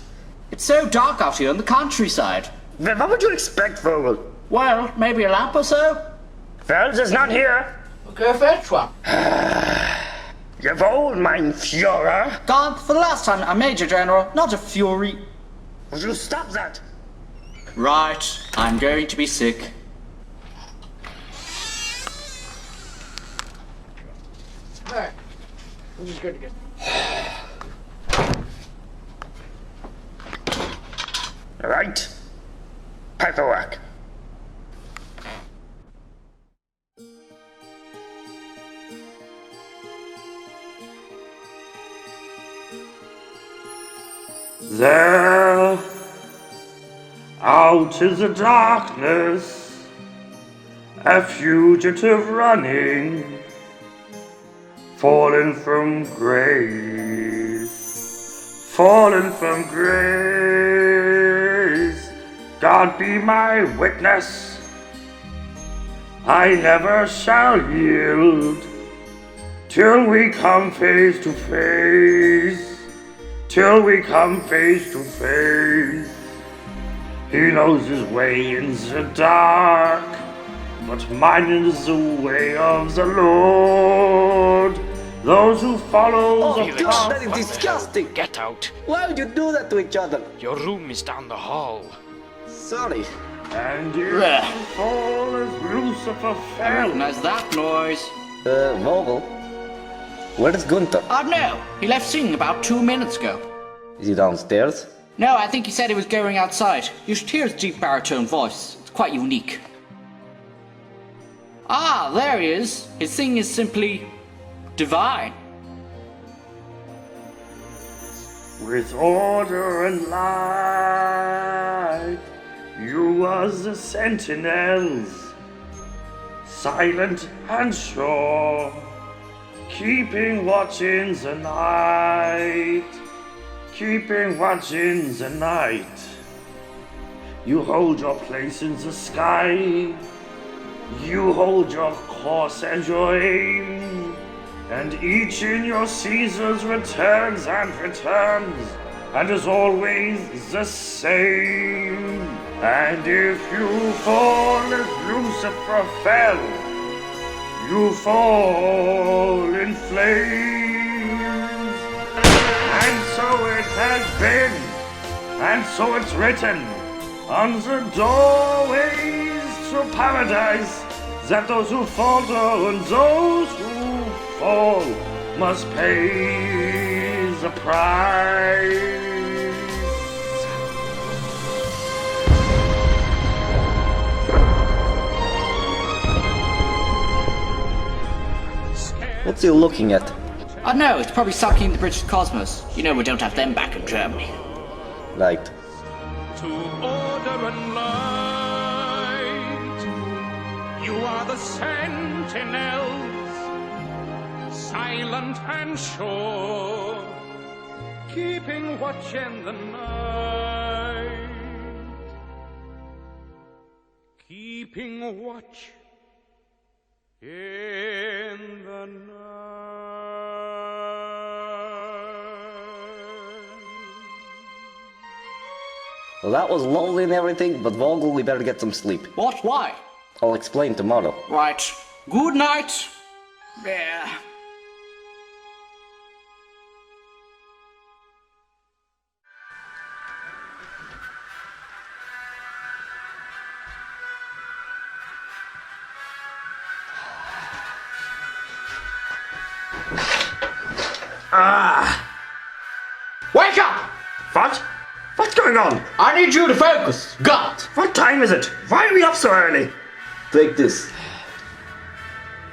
It's so dark out here in the countryside. Then what would you expect, Vogel? Well, maybe a lamp or so? Well, there's none here. We'll go fetch one. Jawohl, mein Führer. Gaunt, for the last time, a Major General, not a Fury. Would you stop that? Right, I'm going to be sick. Alright, I'm just going to get... Right. Paperwork. There, out in the darkness, a fugitive running, fallen from grace, fallen from grace. God be my witness, I never shall yield till we come face to face, till we come face to face. He knows his way in the dark, but mine is the way of the Lord. Those who follow the God, that is disgusting! Get out! Why would you do that to each other? Your room is down the hall. Sorry. And if you fall as Lucifer fell. Recognize that noise. Vogel? Where is Gunther? Oh no, he left singing about 2 minutes ago. Is he downstairs? No, I think he said he was going outside. You should hear his deep baritone voice. It's quite unique. Ah, there he is. His singing is simply divine. With order and light, you was the sentinels, silent and sure, keeping watch in the night, keeping watch in the night. You hold your place in the sky, you hold your course and your aim, and each in your seasons returns and returns, and is always the same. And if you fall as Lucifer fell, you fall in flames. And so it has been, and so it's written on the doorways to paradise, that those who falter and those who fall must pay the price. What's he looking at? Oh no, it's probably sucking the British Cosmos. You know we don't have them back in Germany. Right. To order and light, you are the sentinels, silent and sure, keeping watch in the night, keeping watch in the night. Well, that was lovely and everything, but Vogel, we better get some sleep. What? Why? I'll explain tomorrow. Right. Good night. Yeah. Wake up! What? What's going on? I need you to focus. God! What time is it? Why are we up so early? Take this.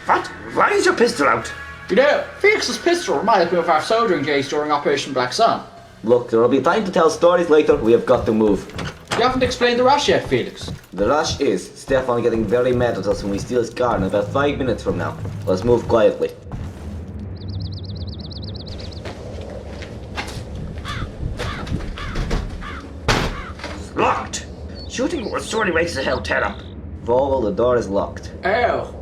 What? Why is your pistol out? You know, Felix's pistol reminds me of our soldering days during Operation Black Sun. Look, there will be time to tell stories later. We have got to move. You haven't explained the rush yet, Felix. The rush is Stefan getting very mad at us when we steal his car in about 5 minutes from now. Let's move quietly. Locked. Shooting was surely makes the hell tear up. Vogel, the door is locked. Oh.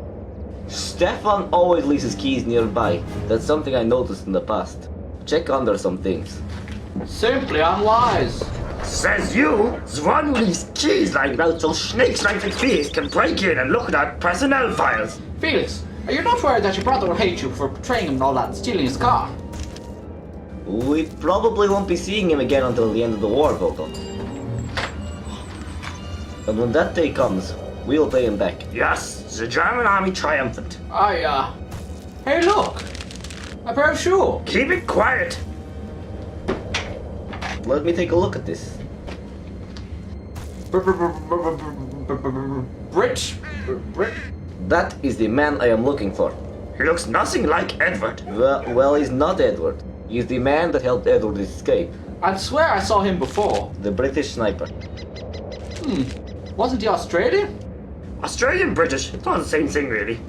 Stefan always leaves his keys nearby. That's something I noticed in the past. Check under some things. Simply unwise. Says you, the one who leaves keys lying about so snakes like the fees can break in and look at our personnel files. Felix, are you not worried that your brother will hate you for betraying him and all that and stealing his car? We probably won't be seeing him again until the end of the war, Vogel. And when that day comes, we'll pay him back. Yes, the German army triumphant. Hey look! A brochure! Keep it quiet! Let me take a look at this. Brit? That is the man I am looking for. He looks nothing like Edward. Well, he's not Edward. He's the man that helped Edward escape. I swear I saw him before. The British sniper. Wasn't he Australian? Australian, British. It's all the same thing, really.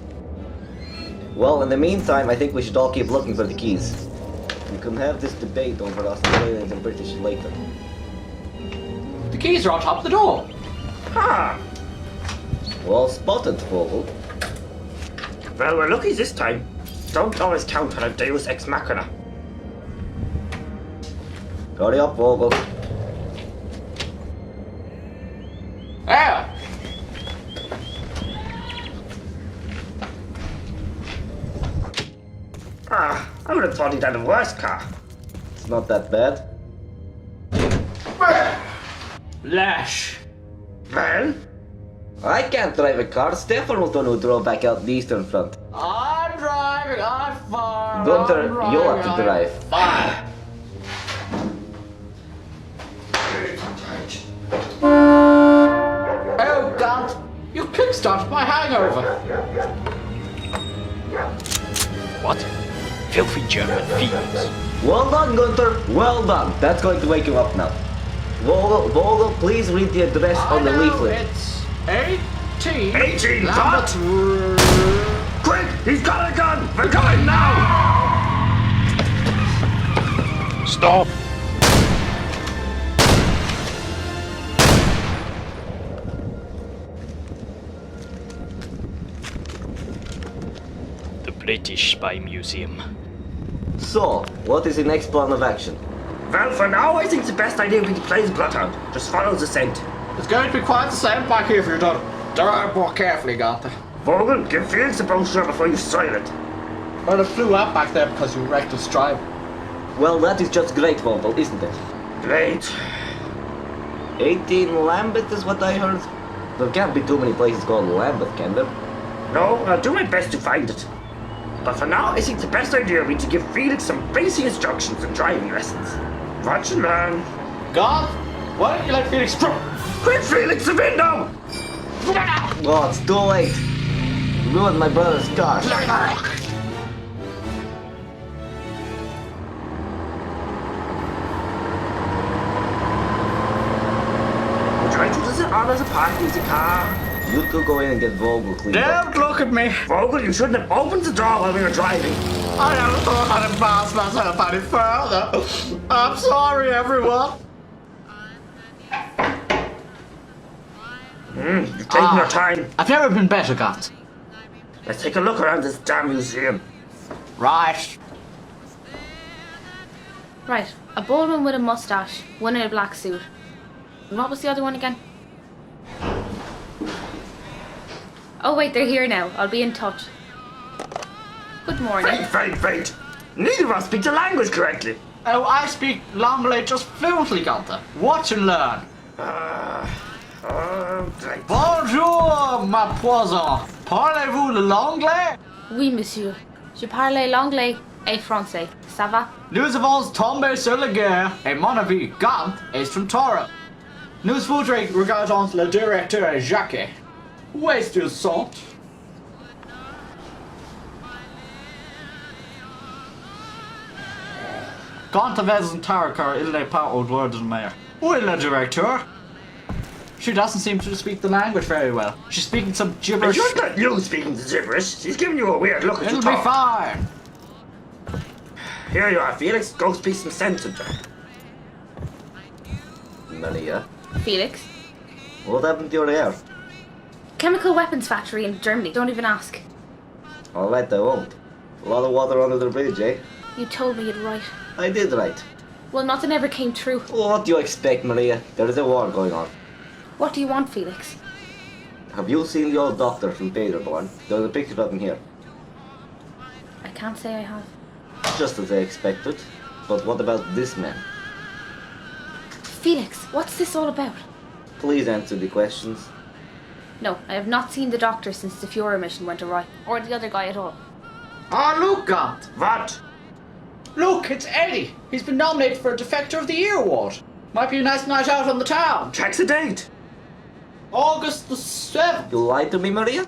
Well, in the meantime, I think we should all keep looking for the keys. We can have this debate over Australians and British later. The keys are on top of the door. Ah. Well spotted, Vogel. Well, we're lucky this time. Don't always count on a Deus Ex Machina. Hurry up, Vogel. There! Ah, I would have thought he'd had a worse car. It's not that bad. Lash. Well? I can't drive a car. Stefan was the one who drove back out the eastern front. I'm driving, I'm fine. Gunther, you'll have to drive. Fine. Oh, God. You kickstarted my hangover. What? Filthy German fiends. Well done, Gunther. Well done. That's going to wake you up now. Vogel, please read the address on the leaflet. It's 18. 18, what? Quick! He's got a gun! We're coming now! Stop! The British Spy Museum. So, what is the next plan of action? Well, for now, I think the best idea would be to play the Bloodhound. Just follow the scent. It's going to be quite the same back here if you're done. Drive more carefully, Gunther. Vogel, give Felix a brochure before you soil it. Well, it flew out back there because you wrecked its drive. Well, that is just great, Vogel, isn't it? Great. 18 Lambeth is what I heard. There can't be too many places called Lambeth, can there? No, I'll do my best to find it. But for now, I think the best idea would be to give Felix some basic instructions and driving lessons. Watch and learn. God, why don't you let Felix through? Quick, Felix, the window! Oh, it's too late. You ruined my brother's car. Would you like to visit honors a party in the car? You two go in and get Vogel cleaned up. Don't look at me. Vogel, you shouldn't have opened the door while we were driving. I never thought I'd advance myself any further. I'm sorry, everyone. You've taken your time. I've never been better, Gant. Let's take a look around this damn museum. Right. Right, a bald one with a mustache, one in a black suit. And what was the other one again? Oh wait, they're here now. I'll be in touch. Good morning. Fate. Neither of us speak the language correctly. Oh, I speak l'anglais just fluently, Gunther. Watch and learn. Bonjour, ma poisson. Parlez-vous l'anglais? Oui, monsieur. Je parle l'anglais et français. Ça va? Nous avons tombé sur la guerre et mon ami Gant est from Toro. Nous voudrions regarder le directeur Jacques. Où est-ce sont? Gant avait un car il n'est pas au droit de mer. Où est le directeur? She doesn't seem to speak the language very well. She's speaking some gibberish. It's not you speaking the gibberish. She's giving you a weird look as you It'll be talk. fine. Here you are, Felix. Go speak some sense into her. Maria, Felix? what happened to your hair? Chemical weapons factory in Germany. Don't even ask. Alright, I won't. A lot of water under the bridge, eh? You told me you'd write. I did right. Well, nothing ever came true. Well, what do you expect, Maria? There is a war going on. What do you want, Felix? Have you seen the old doctor from Paderborn? There's a picture of him here. I can't say I have. Just as I expected. But what about this man? Felix, what's this all about? Please answer the questions. No, I have not seen the doctor since the Führer mission went awry. Or the other guy at all. Ah, look, Gant. What? Look, it's Eddie. He's been nominated for a Defector of the Year award. Might be a nice night out on the town. Check the date. August the 7th. You lied to me, Maria?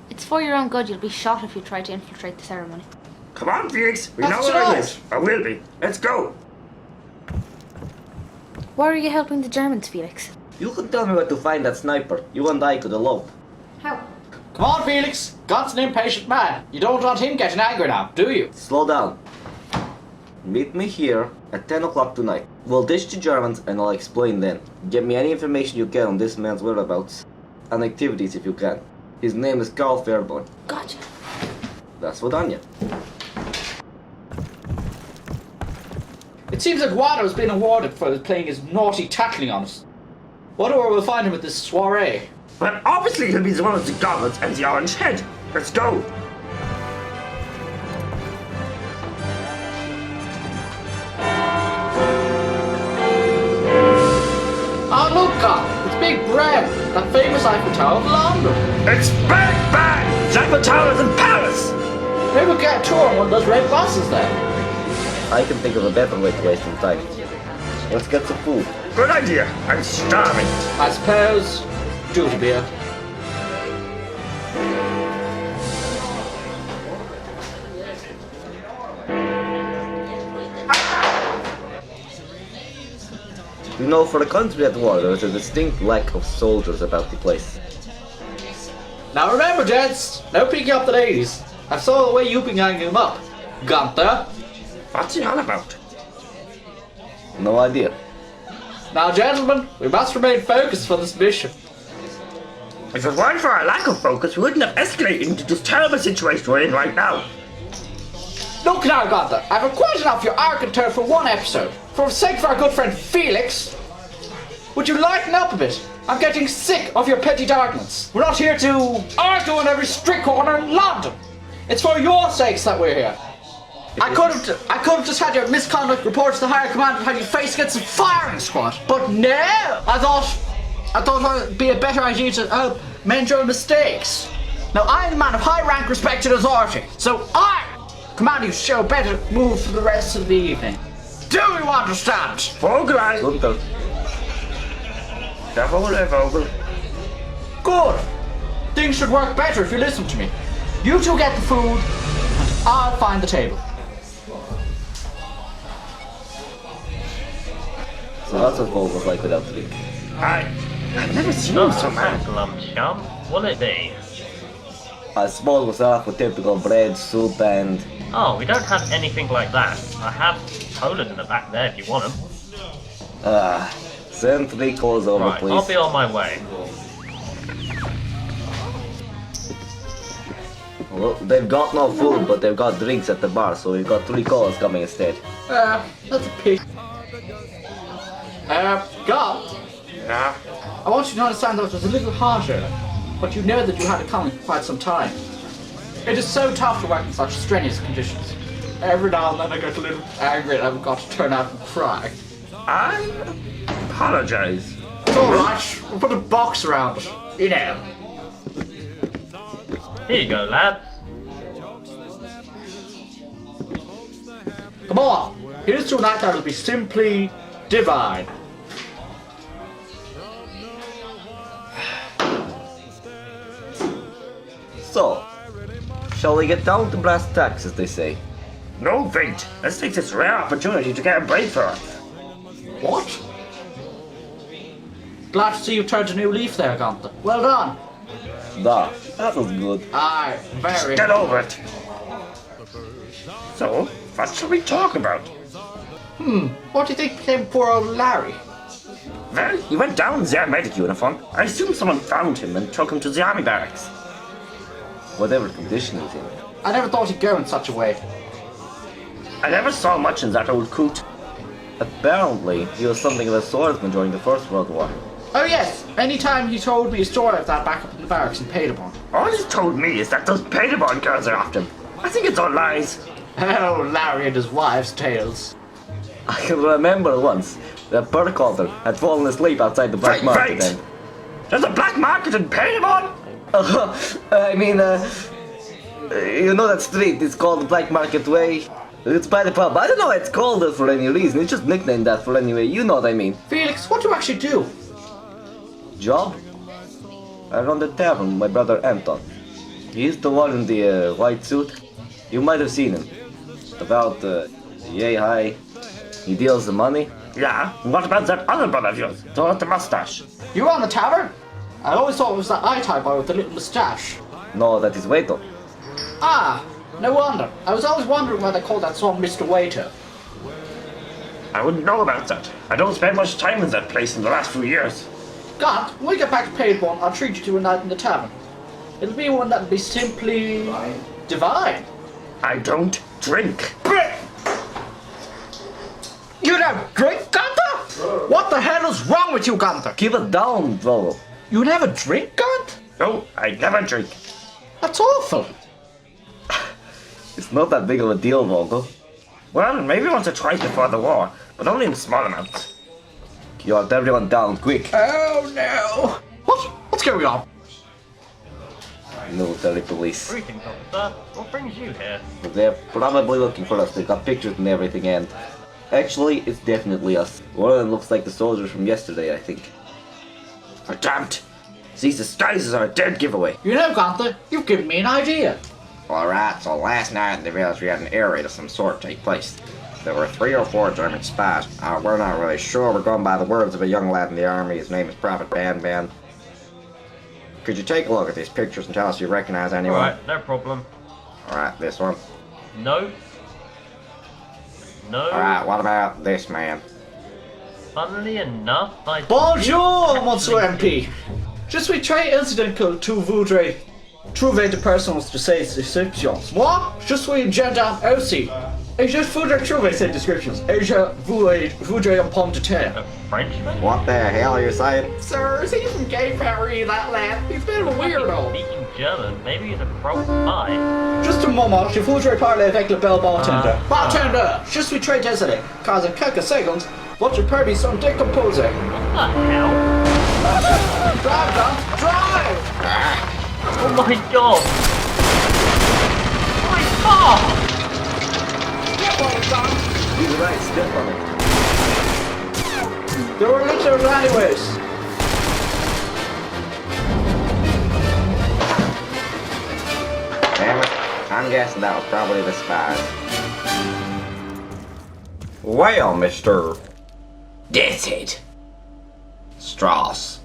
It's for your own good. You'll be shot if you try to infiltrate the ceremony. Come on, Felix. We That's know where right. it is. Or will be. Let's go. Why are you helping the Germans, Felix? You could tell me where to find that sniper. You and I could have loved. How? Come on, Felix. God's an impatient man. You don't want him getting angry now, do you? Slow down. Meet me here at 10 o'clock tonight. We'll dish the Germans and I'll explain then. Get me any information you can on this man's whereabouts and activities if you can. His name is Carl Fairborn. Gotcha. That's what Anya. It seems like Watto's been awarded for playing his naughty tackling on us. Wonder where we'll find him at this soiree. Well, obviously he'll be the one with the goblets and the orange head. Let's go. Oh, look, God, it's Big Ben, that famous Eiffel Tower of London. It's Big Ben! The Eiffel Tower's in Paris! Maybe we'll get a tour on one of those red buses then. I can think of a better way to waste some time. Let's get some food. Good idea. I'm starving. I suppose. Duty beer. You know, for a country at war, there is a distinct lack of soldiers about the place. Now remember, gents, no picking up the ladies. I saw the way you've been ganging them up. Gunther. What's he on about? No idea. Now, gentlemen, we must remain focused for this mission. If it weren't for our lack of focus, we wouldn't have escalated into this terrible situation we're in right now. Look now, Gunther, I've quite enough your arc for one episode. For the sake of our good friend Felix, would you lighten up a bit? I'm getting sick of your petty arguments. We're not here to argue on every street corner in London. It's for your sakes that we're here. I could have just had your misconduct report to the higher command and had you face against the firing squad. But no, I thought it'd be a better idea to help mend your mistakes. Now I'm a man of high rank, respect and authority, so I command you to show better move for the rest of the evening. Do you understand? Vogel, Vogel. Good. Things should work better if you listen to me. You two get the food, and I'll find the table. So that's what Vogel was like without the drink. I've never seen him so mad. Lump chum, what'll it be? I suppose we'll start off with typical bread, soup and... Oh, we don't have anything like that. I have Poland in the back there if you want them. Send 3 calls over, right, please. I'll be on my way. Well, they've got no food, but they've got drinks at the bar, so we've got 3 calls coming instead. That's a pity. God? Yeah? I want you to understand that it was a little harsher, but you know that you had it coming for quite some time. It is so tough to work in such strenuous conditions. Every now and then I get a little angry and I've got to turn out and cry. I apologize. It's alright, we'll put a box around it, you know. Here you go, lad. Come on, here's to a night that'll be simply divine. So, shall we get down to brass tacks, as they say? No, wait. Let's take this rare opportunity to get a break for us. What? Glad to see you turned a new leaf there, Gunther. Well done. That was good. Aye, very. Get over it. So, what shall we talk about? What do you think became of poor old Larry? Well, he went down in their medic uniform. I assume someone found him and took him to the army barracks. Whatever condition he's in. I never thought he'd go in such a way. I never saw much in that old coot. Apparently, he was something of a swordsman during the First World War. Oh yes, anytime he told me a story of that back up in the barracks in Paderborn. All he's told me is that those Paderborn girls are after him. I think it's all lies. Oh, Larry and his wives' tales. I can remember once that Burkhalter had fallen asleep outside the black market. Right. There's a black market in Paderborn? You know that street, it's called the Black Market Way. It's by the pub. I don't know why it's called that for any reason. It's just nicknamed that for any way. You know what I mean. Felix, what do you actually do? Job? I run the tavern with my brother Anton. He's the one in the white suit. You might have seen him. About yay high. He deals the money. Yeah? What about that other brother of yours? The one with the mustache? You run the tavern? I always thought it was that eye-tie boy with the little moustache. No, that is Waito. Ah, no wonder. I was always wondering why they called that song Mr. Waiter. I wouldn't know about that. I don't spend much time in that place in the last few years. God, when we get back to Paid One, I'll treat you to a night in the tavern. It'll be one that'll be simply divine. I don't drink. You don't drink, Gunther? What the hell is wrong with you, Gunther? Keep it down, bro. You never drink, Gunt? No, I never drink. That's awful. It's not that big of a deal, Vogel. Well, maybe once or twice before the war, but only in small amounts. You want everyone down quick. Oh no! What's going on? Military police. Greetings, officer. What brings you here? They're probably looking for us. They got pictures and everything, and actually, it's definitely us. One of them looks like the soldiers from yesterday, I think. Oh, damned! These disguises are a dead giveaway. You know, Gunther, you've given me an idea. Alright, so last night in the village we had an air raid of some sort take place. There were 3 or 4 German spies. We're not really sure. We're going by the words of a young lad in the army. His name is Prophet Ban. Could you take a look at these pictures and tell us if you recognize anyone? Alright, no problem. Alright, this one. No. No. Alright, what about this man? Funnily enough, I... Bonjour, Monsieur MP. Je suis très incident que tu voudrais trouver de personnes de ces descriptions. Moi, je suis un gendarme aussi. Et je voudrais trouver ces descriptions. Et je voudrais un pomme de terre. A Frenchman? What the hell are you saying? Sir, is he from Gay Paris, that lad? He's a bit of a weirdo. Speaking German, maybe he's a pro spy. Just un moment, je voudrais parler avec le bel bartender. Bartender, je suis très désolé, car en quelques secondes, votre permis sont décomposés. What the hell? Drive, Don, drive! Oh my god! My car! Get on it, Don! He's right, step on it. There were litters anyways. Damn it. I'm guessing that was probably the spies. Well, Mr. That's it. Strauss.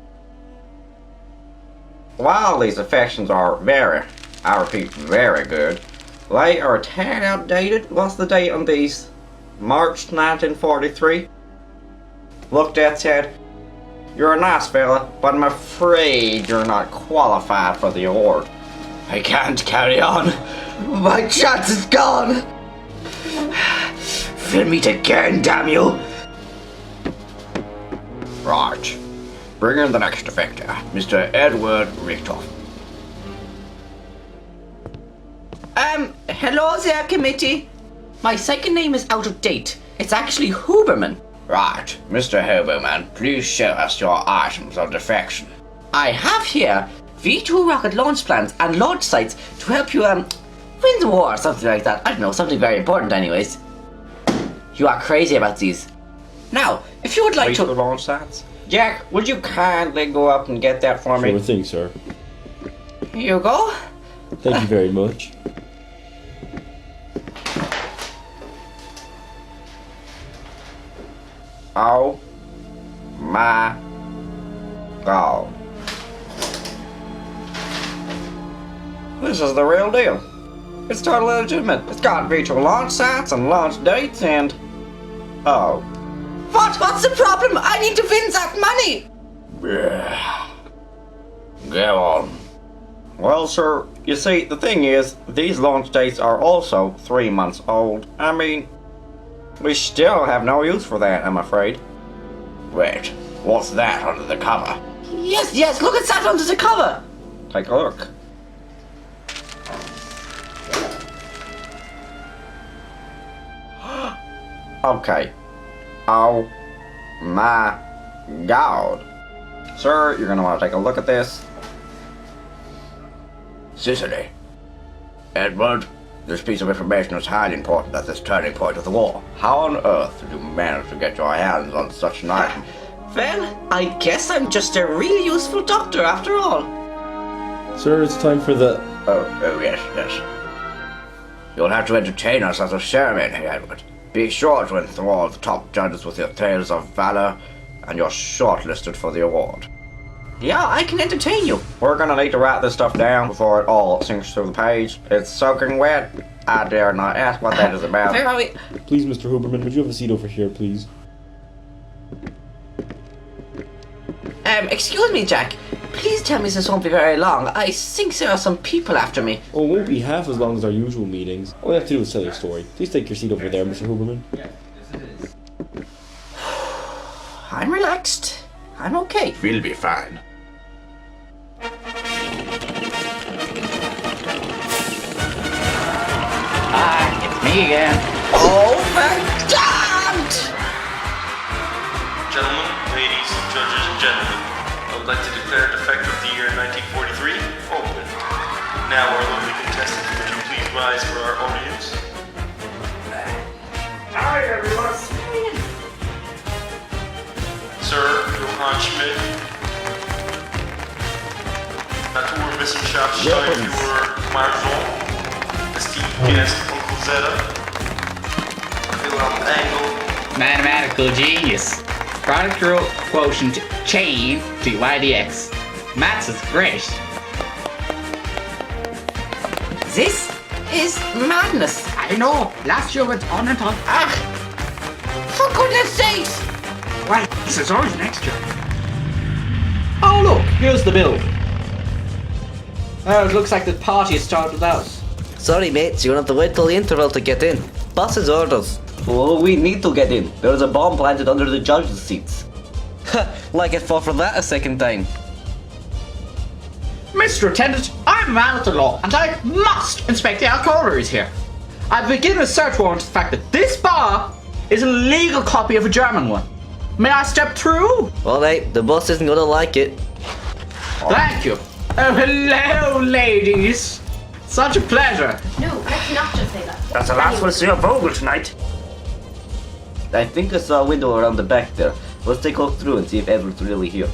While these affections are I repeat, very good, they are a tad outdated. What's the date on these? March 1943? Looked at said, "You're a nice fella, but I'm afraid you're not qualified for the award." I can't carry on. My chance is gone. Fill me again, damn you. Right. Bring in the next defector, Mr. Edward Richter. Hello there, committee. My second name is out of date. It's actually Huberman. Right. Mr. Huberman, please show us your items of defection. I have here V2 rocket launch plans and launch sites to help you, win the war or something like that. I don't know, something very important anyways. You are crazy about these. Now, if you would like to... launch sites? Jack, would you kindly go up and get that for me? Sure thing, sir. Here you go. Thank you very much. Oh my god. This is the real deal. It's totally legitimate. It's got virtual launch sites and launch dates and... Oh. What's the problem? I need to win that money. Go on. Well, sir, you see, the thing is, these launch dates are also 3 months old. I mean, we still have no use for that, I'm afraid. Wait, what's that under the cover? Yes, look at that under the cover. Take a look. Okay. Oh my god. Sir, you're gonna want to take a look at this. Sicily. Edward, this piece of information is highly important at this turning point of the war. How on earth did you manage to get your hands on such an item? Well, I guess I'm just a really useful doctor after all. Sir, it's time for the... Oh, yes. You'll have to entertain us as a ceremony, Edward. Be sure to enthrall the top judges with your tales of valor, and you're shortlisted for the award. Yeah, I can entertain you. We're gonna need to write this stuff down before it all sinks through the page. It's soaking wet. I dare not ask what that is about. Please, Mr. Huberman, would you have a seat over here, please? Excuse me, Jack. Please tell me this won't be very long. I think there are some people after me. Oh, it won't be half as long as our usual meetings. All we have to do is tell your story. Please take your seat over there, Mr. Huberman. I'm relaxed. I'm okay. We'll be fine. It's me again. Oh my God! Gentlemen, ladies, judges, and gentlemen, I would like to declare defector of the year 1943 open. Now, our lovely contestants, would you please rise for our audience? Hi, everyone. Sir Johann Schmidt, Naturwissenschaft für Marzon, esteemed guest Uncle Zeta, Wilhelm Engel, Mathematical genius. Product growth quotient chain dy dx. Maths is great. This is madness. I know. Last year went on and on. For goodness sakes! Well, this is ours next year. Oh look, here's the bill. Oh, it looks like the party has started without us. Sorry, mates, you're gonna have to wait till the interval to get in. Boss's orders. Oh, we need to get in. There's a bomb planted under the judges' seats. Like it fought for that a second time. Mr. Attendant, I'm a man of the law, and I must inspect the alcohol here. I begin a search warrant to the fact that this bar is a legal copy of a German one. May I step through? Alright, the boss isn't gonna like it. Thank you. Oh, hello, ladies. Such a pleasure. No, let's not just say that. That's the last we'll see of Vogel tonight. I think I saw a window around the back there. Let's take a look through and see if Edward's really here.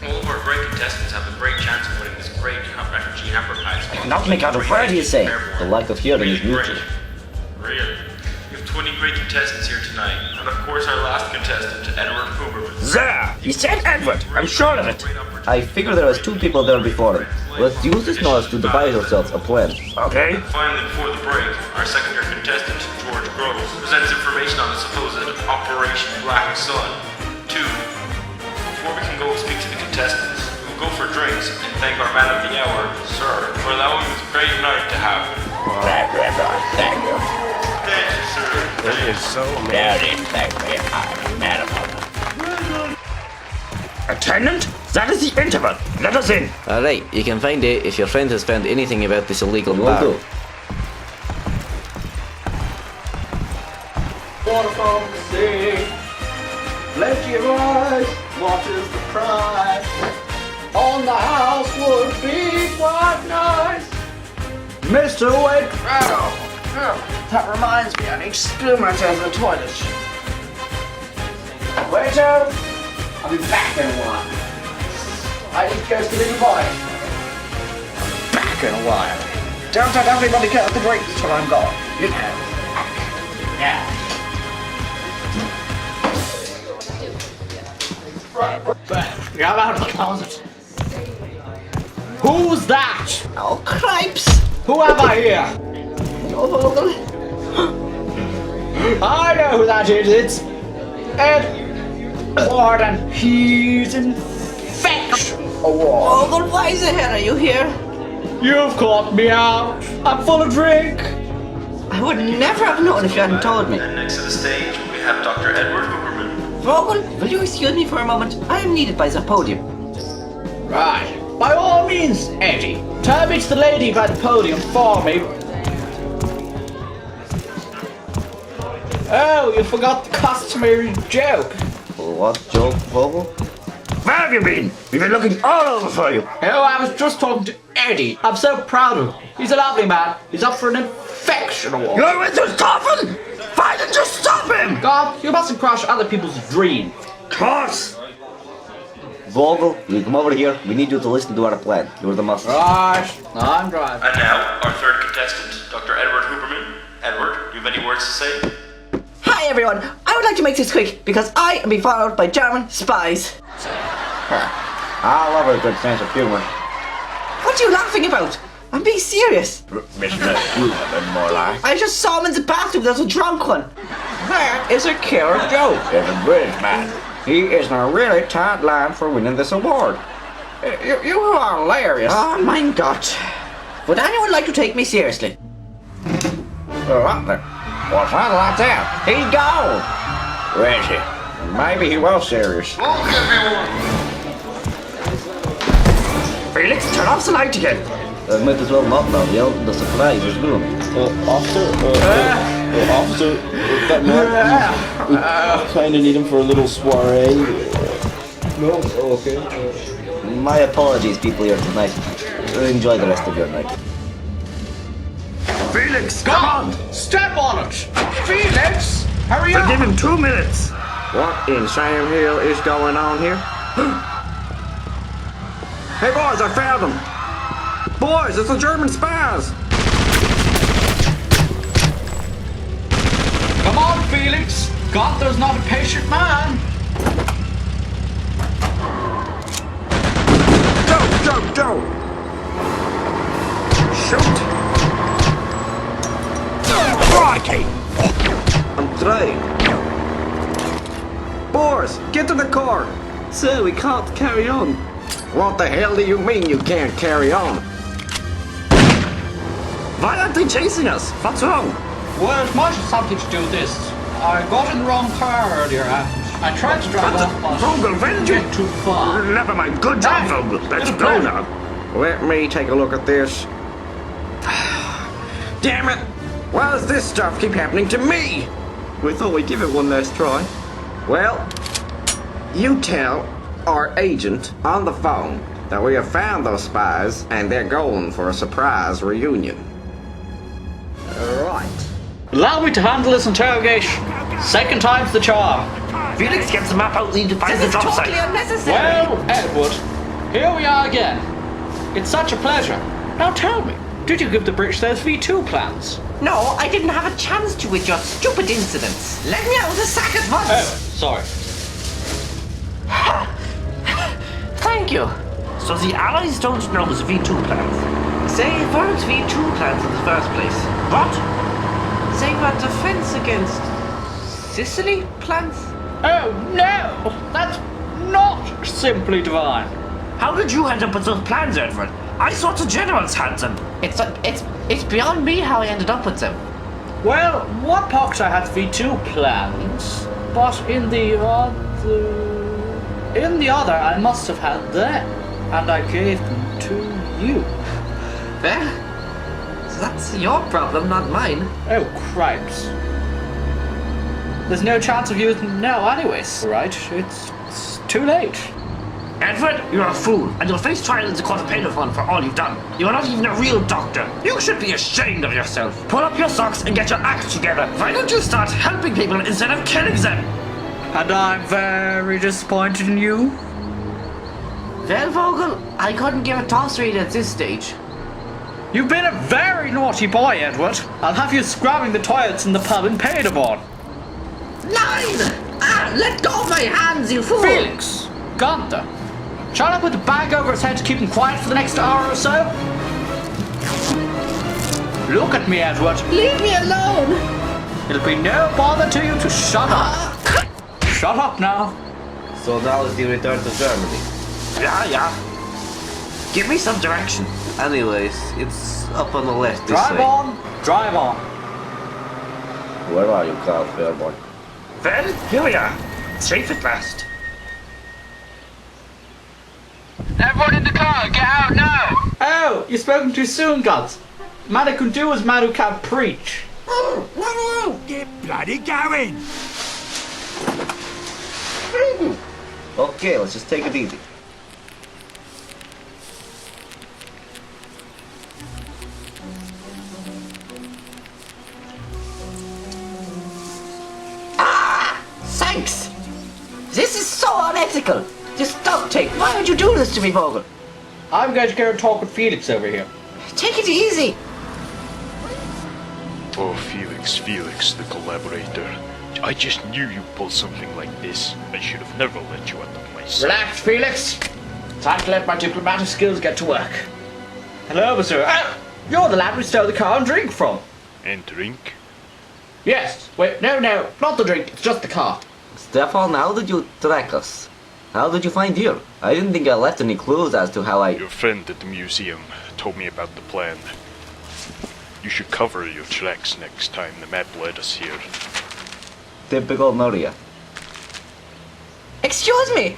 All of our great contestants have a great chance of winning this great refugee hamper prize. Not make out of What do you say? The lack of hearing is mutual. Really? We have 20 great contestants here tonight, and of course our last contestant, Edward Huberman. There! He said Edward! I'm sure of it! I figure there was two people there before him. Let's use this knowledge to devise ourselves a plan. Okay. Finally, before the break, our second-year contestant, George Groves, presents information on the supposed Operation Black Sun. 2. Before we can go speak to the contestants, we will go for drinks and thank our man of the hour, sir, for allowing this great night to happen. Thank you, Edward. Thank you. Thank you, sir. This is so very thankful. Madam. Attendant, that is the interval. Let us in. Alright, you can find it if your friend has found anything about this illegal bar. Water from the sea, plenty of ice, what is the price? On the house would be quite nice. Mr. Waitcraft! That reminds me, I need spumator in the toilet. Waiter, I'll be back in a while. I need to go to the little boy. Back in a while. Don't let everybody get the drinks till I'm gone. You know. Yeah. Get out of the closet. Who's that? Oh, cripes! Who have I here? Oh, Vogel. I know who that is. It's Ed Warden. He's infection. Vogel, why the hell are you here? You've caught me out. I'm full of drink. I would never have known if you hadn't told me. And next to the stage, we have Dr. Edward Huberman. Vogel, will you excuse me for a moment? I am needed by the podium. Right. By all means, Eddie. Turn me to the lady by the podium for me. Oh, you forgot the customary joke. What joke, Vogel? Where have you been? We've been looking all over for you. Oh, I was just talking to Eddie. I'm so proud of him. He's a lovely man. He's up for an infection award. You're with us, Coffin! Why didn't you stop him? God, you mustn't crush other people's dreams. Course! Vogel, you come over here. We need you to listen to our plan. You're the master. Right. I'm driving. And now, our third contestant, Dr. Edward Huberman. Edward, do you have any words to say? Hi everyone! I would like to make this quick because I am being followed by German spies. I love a good sense of humor. What are you laughing about? I'm being serious. Mr. Human, more like. I just saw him in the bathroom. There's a drunk one. That is a killer joke. He's a British man. He is in a really tight line for winning this award. You are hilarious. Oh my God. Would anyone like to take me seriously? What the? What's that like that? He's gone. Where is he? Maybe he was serious. Felix, turn off the light again. Might as well not now, yo. The surprise is gone. Officer, that man, we kind of need him for a little soiree. No? Okay. My apologies, people here tonight. Enjoy the rest of your night. Felix, come on! Step on it! Felix! Hurry We'll up! give him 2 minutes. What in Sam Hill is going on here? Hey boys, I found them! Boys, it's the German spies! Come on, Felix! Gunther's not a patient man! Go! Shoot! Crikey! I'm trying. Boys, get to the car! Sir, we can't carry on. What the hell do you mean you can't carry on? Why aren't they chasing us? What's wrong? Well, it might have something to do with this. I got in the wrong car earlier and I tried to drive off, but Vogel, when did you get too far. Never mind. Good job, Hey, Vogel. Let's good go plan. now. Let me take a look at this. Damn it! Why does this stuff keep happening to me? We thought we'd give it one last try. Well, you tell our agent on the phone that we have found those spies and they're going for a surprise reunion. Right. Allow me to handle this interrogation. Second time's the charm. Felix gets the map out, need to find the drop site. Well, Edward, here we are again. It's such a pleasure. Now tell me, did you give the British those V2 plans? No, I didn't have a chance to with your stupid incidents. Let me out of the sack at once. Oh, sorry. Thank you. So the Allies don't know the V2 plans. They weren't V2 plans in the first place. What? They were defense against Sicily plans? Oh no! That's not simply divine. How did you end up with those plans, Edward? I thought the generals had them. It's beyond me how I ended up with them. Well, one pox I had V2 plans, but in the other I must have had them, and I gave them to you. Well, so that's your problem, not mine. Oh, cripes. There's no chance of using them now anyways, right? It's too late. Edward, you're a fool, and you'll face trial in the court of penal fund for all you've done. You're not even a real doctor. You should be ashamed of yourself. Pull up your socks and get your act together. Why don't you start helping people instead of killing them? And I'm very disappointed in you. Well, Vogel, I couldn't give a toss read at this stage. You've been a very naughty boy, Edward. I'll have you scrubbing the toilets in the pub in Paderborn. 9! Ah, let go of my hands, you fool! Felix! Gunther! Shall I put the bag over his head to keep him quiet for the next hour or so? Look at me, Edward. Leave me alone! It'll be no bother to you to shut up. Shut up now. So now is the return to Germany. Yeah. Give me some direction. Anyways, it's up on the left this Drive way. on. Drive on. Where are you, Carl Fairborn? Well, here we are. Safe at last. Everyone in the car, get out now! Oh, you've spoken too soon, gods. Man who can do as man who can't preach. Get bloody going! Okay, let's just take it easy. Thanks! This is so unethical! Just duct tape. Why would you do this to me, Vogel? I'm going to go and talk with Felix over here. Take it easy! Oh, Felix, the collaborator. I just knew you'd pull something like this. I should have never let you out of my Relax, Felix. Time to let my diplomatic skills get to work. Hello, sir. You're the lad we stole the car and drink from. And drink? Yes. Wait, no, not the drink. It's just the car. Stefan, how did you track us? How did you find here? I didn't think I left any clues as to how I... Your friend at the museum told me about the plan. You should cover your tracks next time the map led us here. Typical Maria. Excuse me,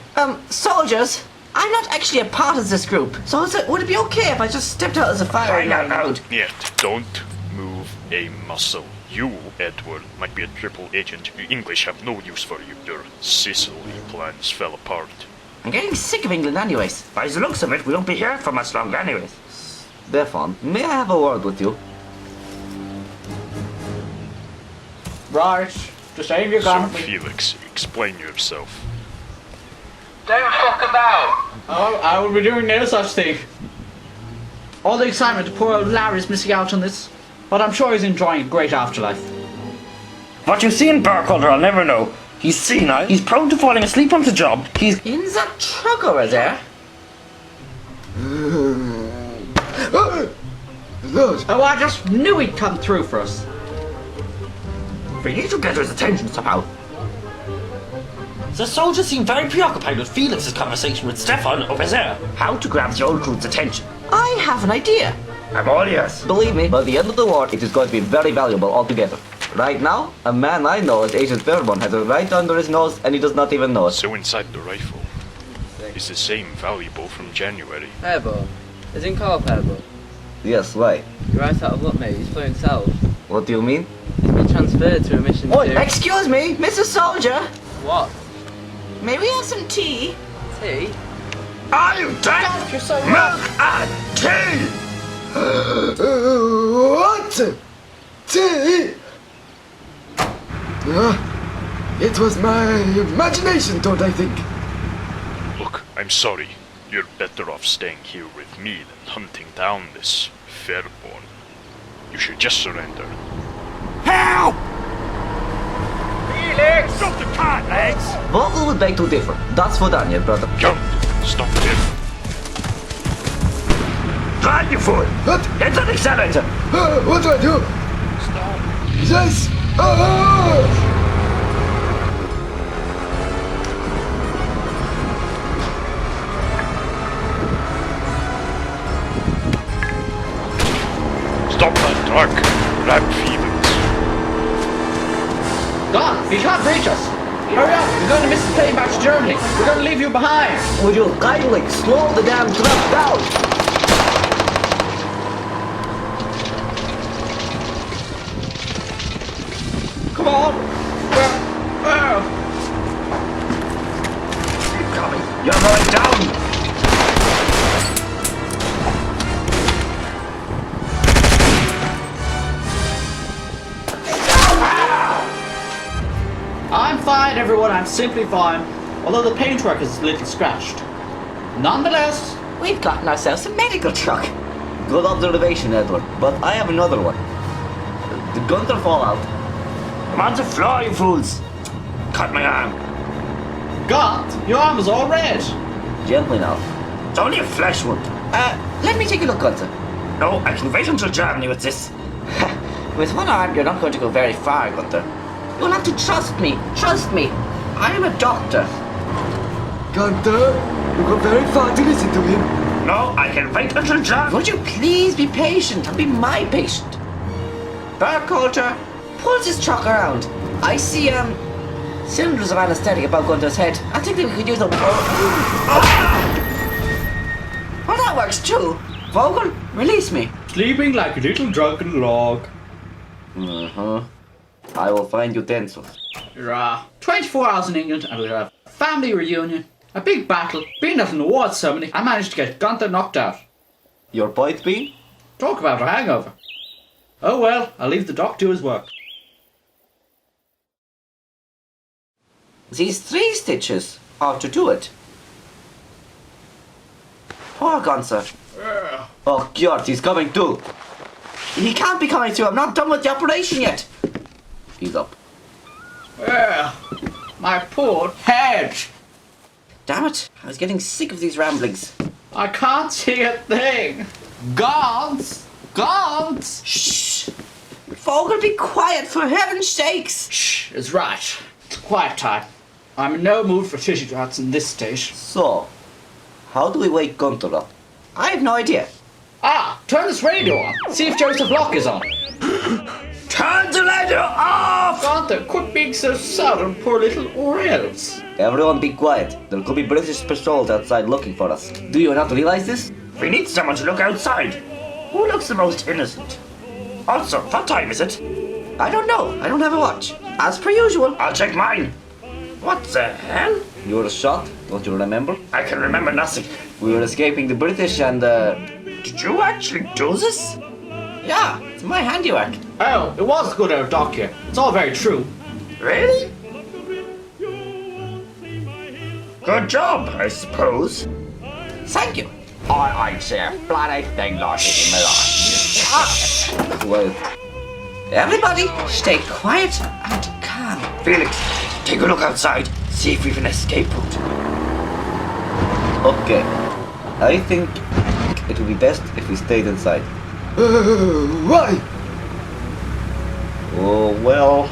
soldiers. I'm not actually a part of this group, so would it be okay if I just stepped out as a firing line? Yet, don't move a muscle. You, Edward, might be a triple agent. You English have no use for you. Your Sicily plans fell apart. I'm getting sick of England anyways. By the looks of it, we won't be here for much longer anyways. Stefan, may I have a word with you? Right. Just aim your gun. So, Felix, explain yourself. Don't fuck about! Oh, I will be doing no such thing. All the excitement, poor old Larry's missing out on this. But I'm sure he's enjoying a great afterlife. What you see in Burkholder, I'll never know. He's senile, he's prone to falling asleep on the job, he's... In that truck over there? Oh, I just knew he'd come through for us. We need to get his attention somehow. The soldiers seem very preoccupied with Felix's conversation with Stefan over there. How to grab the old crew's attention? I have an idea. I'm all ears. Believe me, by the end of the war, it is going to be very valuable altogether. Right now, a man I know as Agent Fairborn has it right under his nose and he does not even know it. So inside the rifle is the same valuable from January. Fairborn? Isn't Carl Fairborn? Yes, why? You're right out of luck, mate. He's flown south. What do you mean? He's been transferred to a mission to... Excuse me, Mrs. Soldier. What? May we have some tea? Tea? Are you dead? You're so Milk and tea! What? Tea? It was my imagination, Todd, I think. Look, I'm sorry. You're better off staying here with me than hunting down this Fairborn. You should just surrender. Help! Felix! Stop the car, legs! Vogel would beg to differ. That's for Daniel, brother. Count! Stop him! Drive, you fool! What? Hit the accelerator! What do I do? Stop! Yes! Stop that truck! Grab Felix! God, he can't reach us! Hurry up! We're going to miss the plane back to Germany! We're going to leave you behind! Would you kindly slow the damn truck down? Come on! Keep coming! You're going down! I'm fine, everyone. I'm simply fine. Although the paintwork is a little scratched. Nonetheless, We've gotten ourselves a medical truck. Good observation, Edward. But I have another one. The Gunther fallout. I'm on the floor, you fools! Cut my arm. God, your arm is all red. Gently now. It's only a flesh wound. Let me take a look, Gunther. No, I can wait until Germany with this. With one arm, you're not going to go very far, Gunther. You'll have to trust me. Trust me. I am a doctor. Gunther, you go very far to listen to him. No, I can wait until Germany. Would you please be patient and be my patient? Burkholder, pulls his truck around. I see, cylinders of anesthetic above Gunther's head. I think that we could use a... Well, that works too. Vogel, release me. Sleeping like a little drunken log. I will find utensils. 24 hours in England and we'll have a family reunion, a big battle, being at an awards ceremony. I managed to get Gunther knocked out. Your point being? Talk about a hangover. Oh well, I'll leave the doc to his work. These 3 stitches ought to do it. Poor Gunther. Oh, Gjort, he's coming too. He can't be coming through. I'm not done with the operation yet. He's up. My poor head. Damn it. I was getting sick of these ramblings. I can't see a thing. Guards! Guards! Shh! Fogel, be quiet for heaven's sakes! Shh, it's right. It's quiet time. I'm in no mood for titty drats in this state. So, how do we wake Gunther up? I have no idea. Ah, turn this radio on. See if Joseph Locke is on. Turn the radio off! Gunther, quit being so southern, poor little Orioles. Everyone be quiet. There could be British patrols outside looking for us. Do you not realize this? We need someone to look outside. Who looks the most innocent? Also, what time is it? I don't know. I don't have a watch. As per usual. I'll check mine. What the hell? You were shot, don't you remember? I can remember nothing. We were escaping the British and Did you actually do this? Yeah, it's my handiwork. Oh, it was good old Doc here. It's all very true. Really? Good job, I suppose. Thank you. I'd say a bloody thing like it in my life. well, Everybody, stay quiet and calm. Felix, take a look outside. See if we've an escape route. okay. I think it would be best if we stayed inside. Why? Oh, well,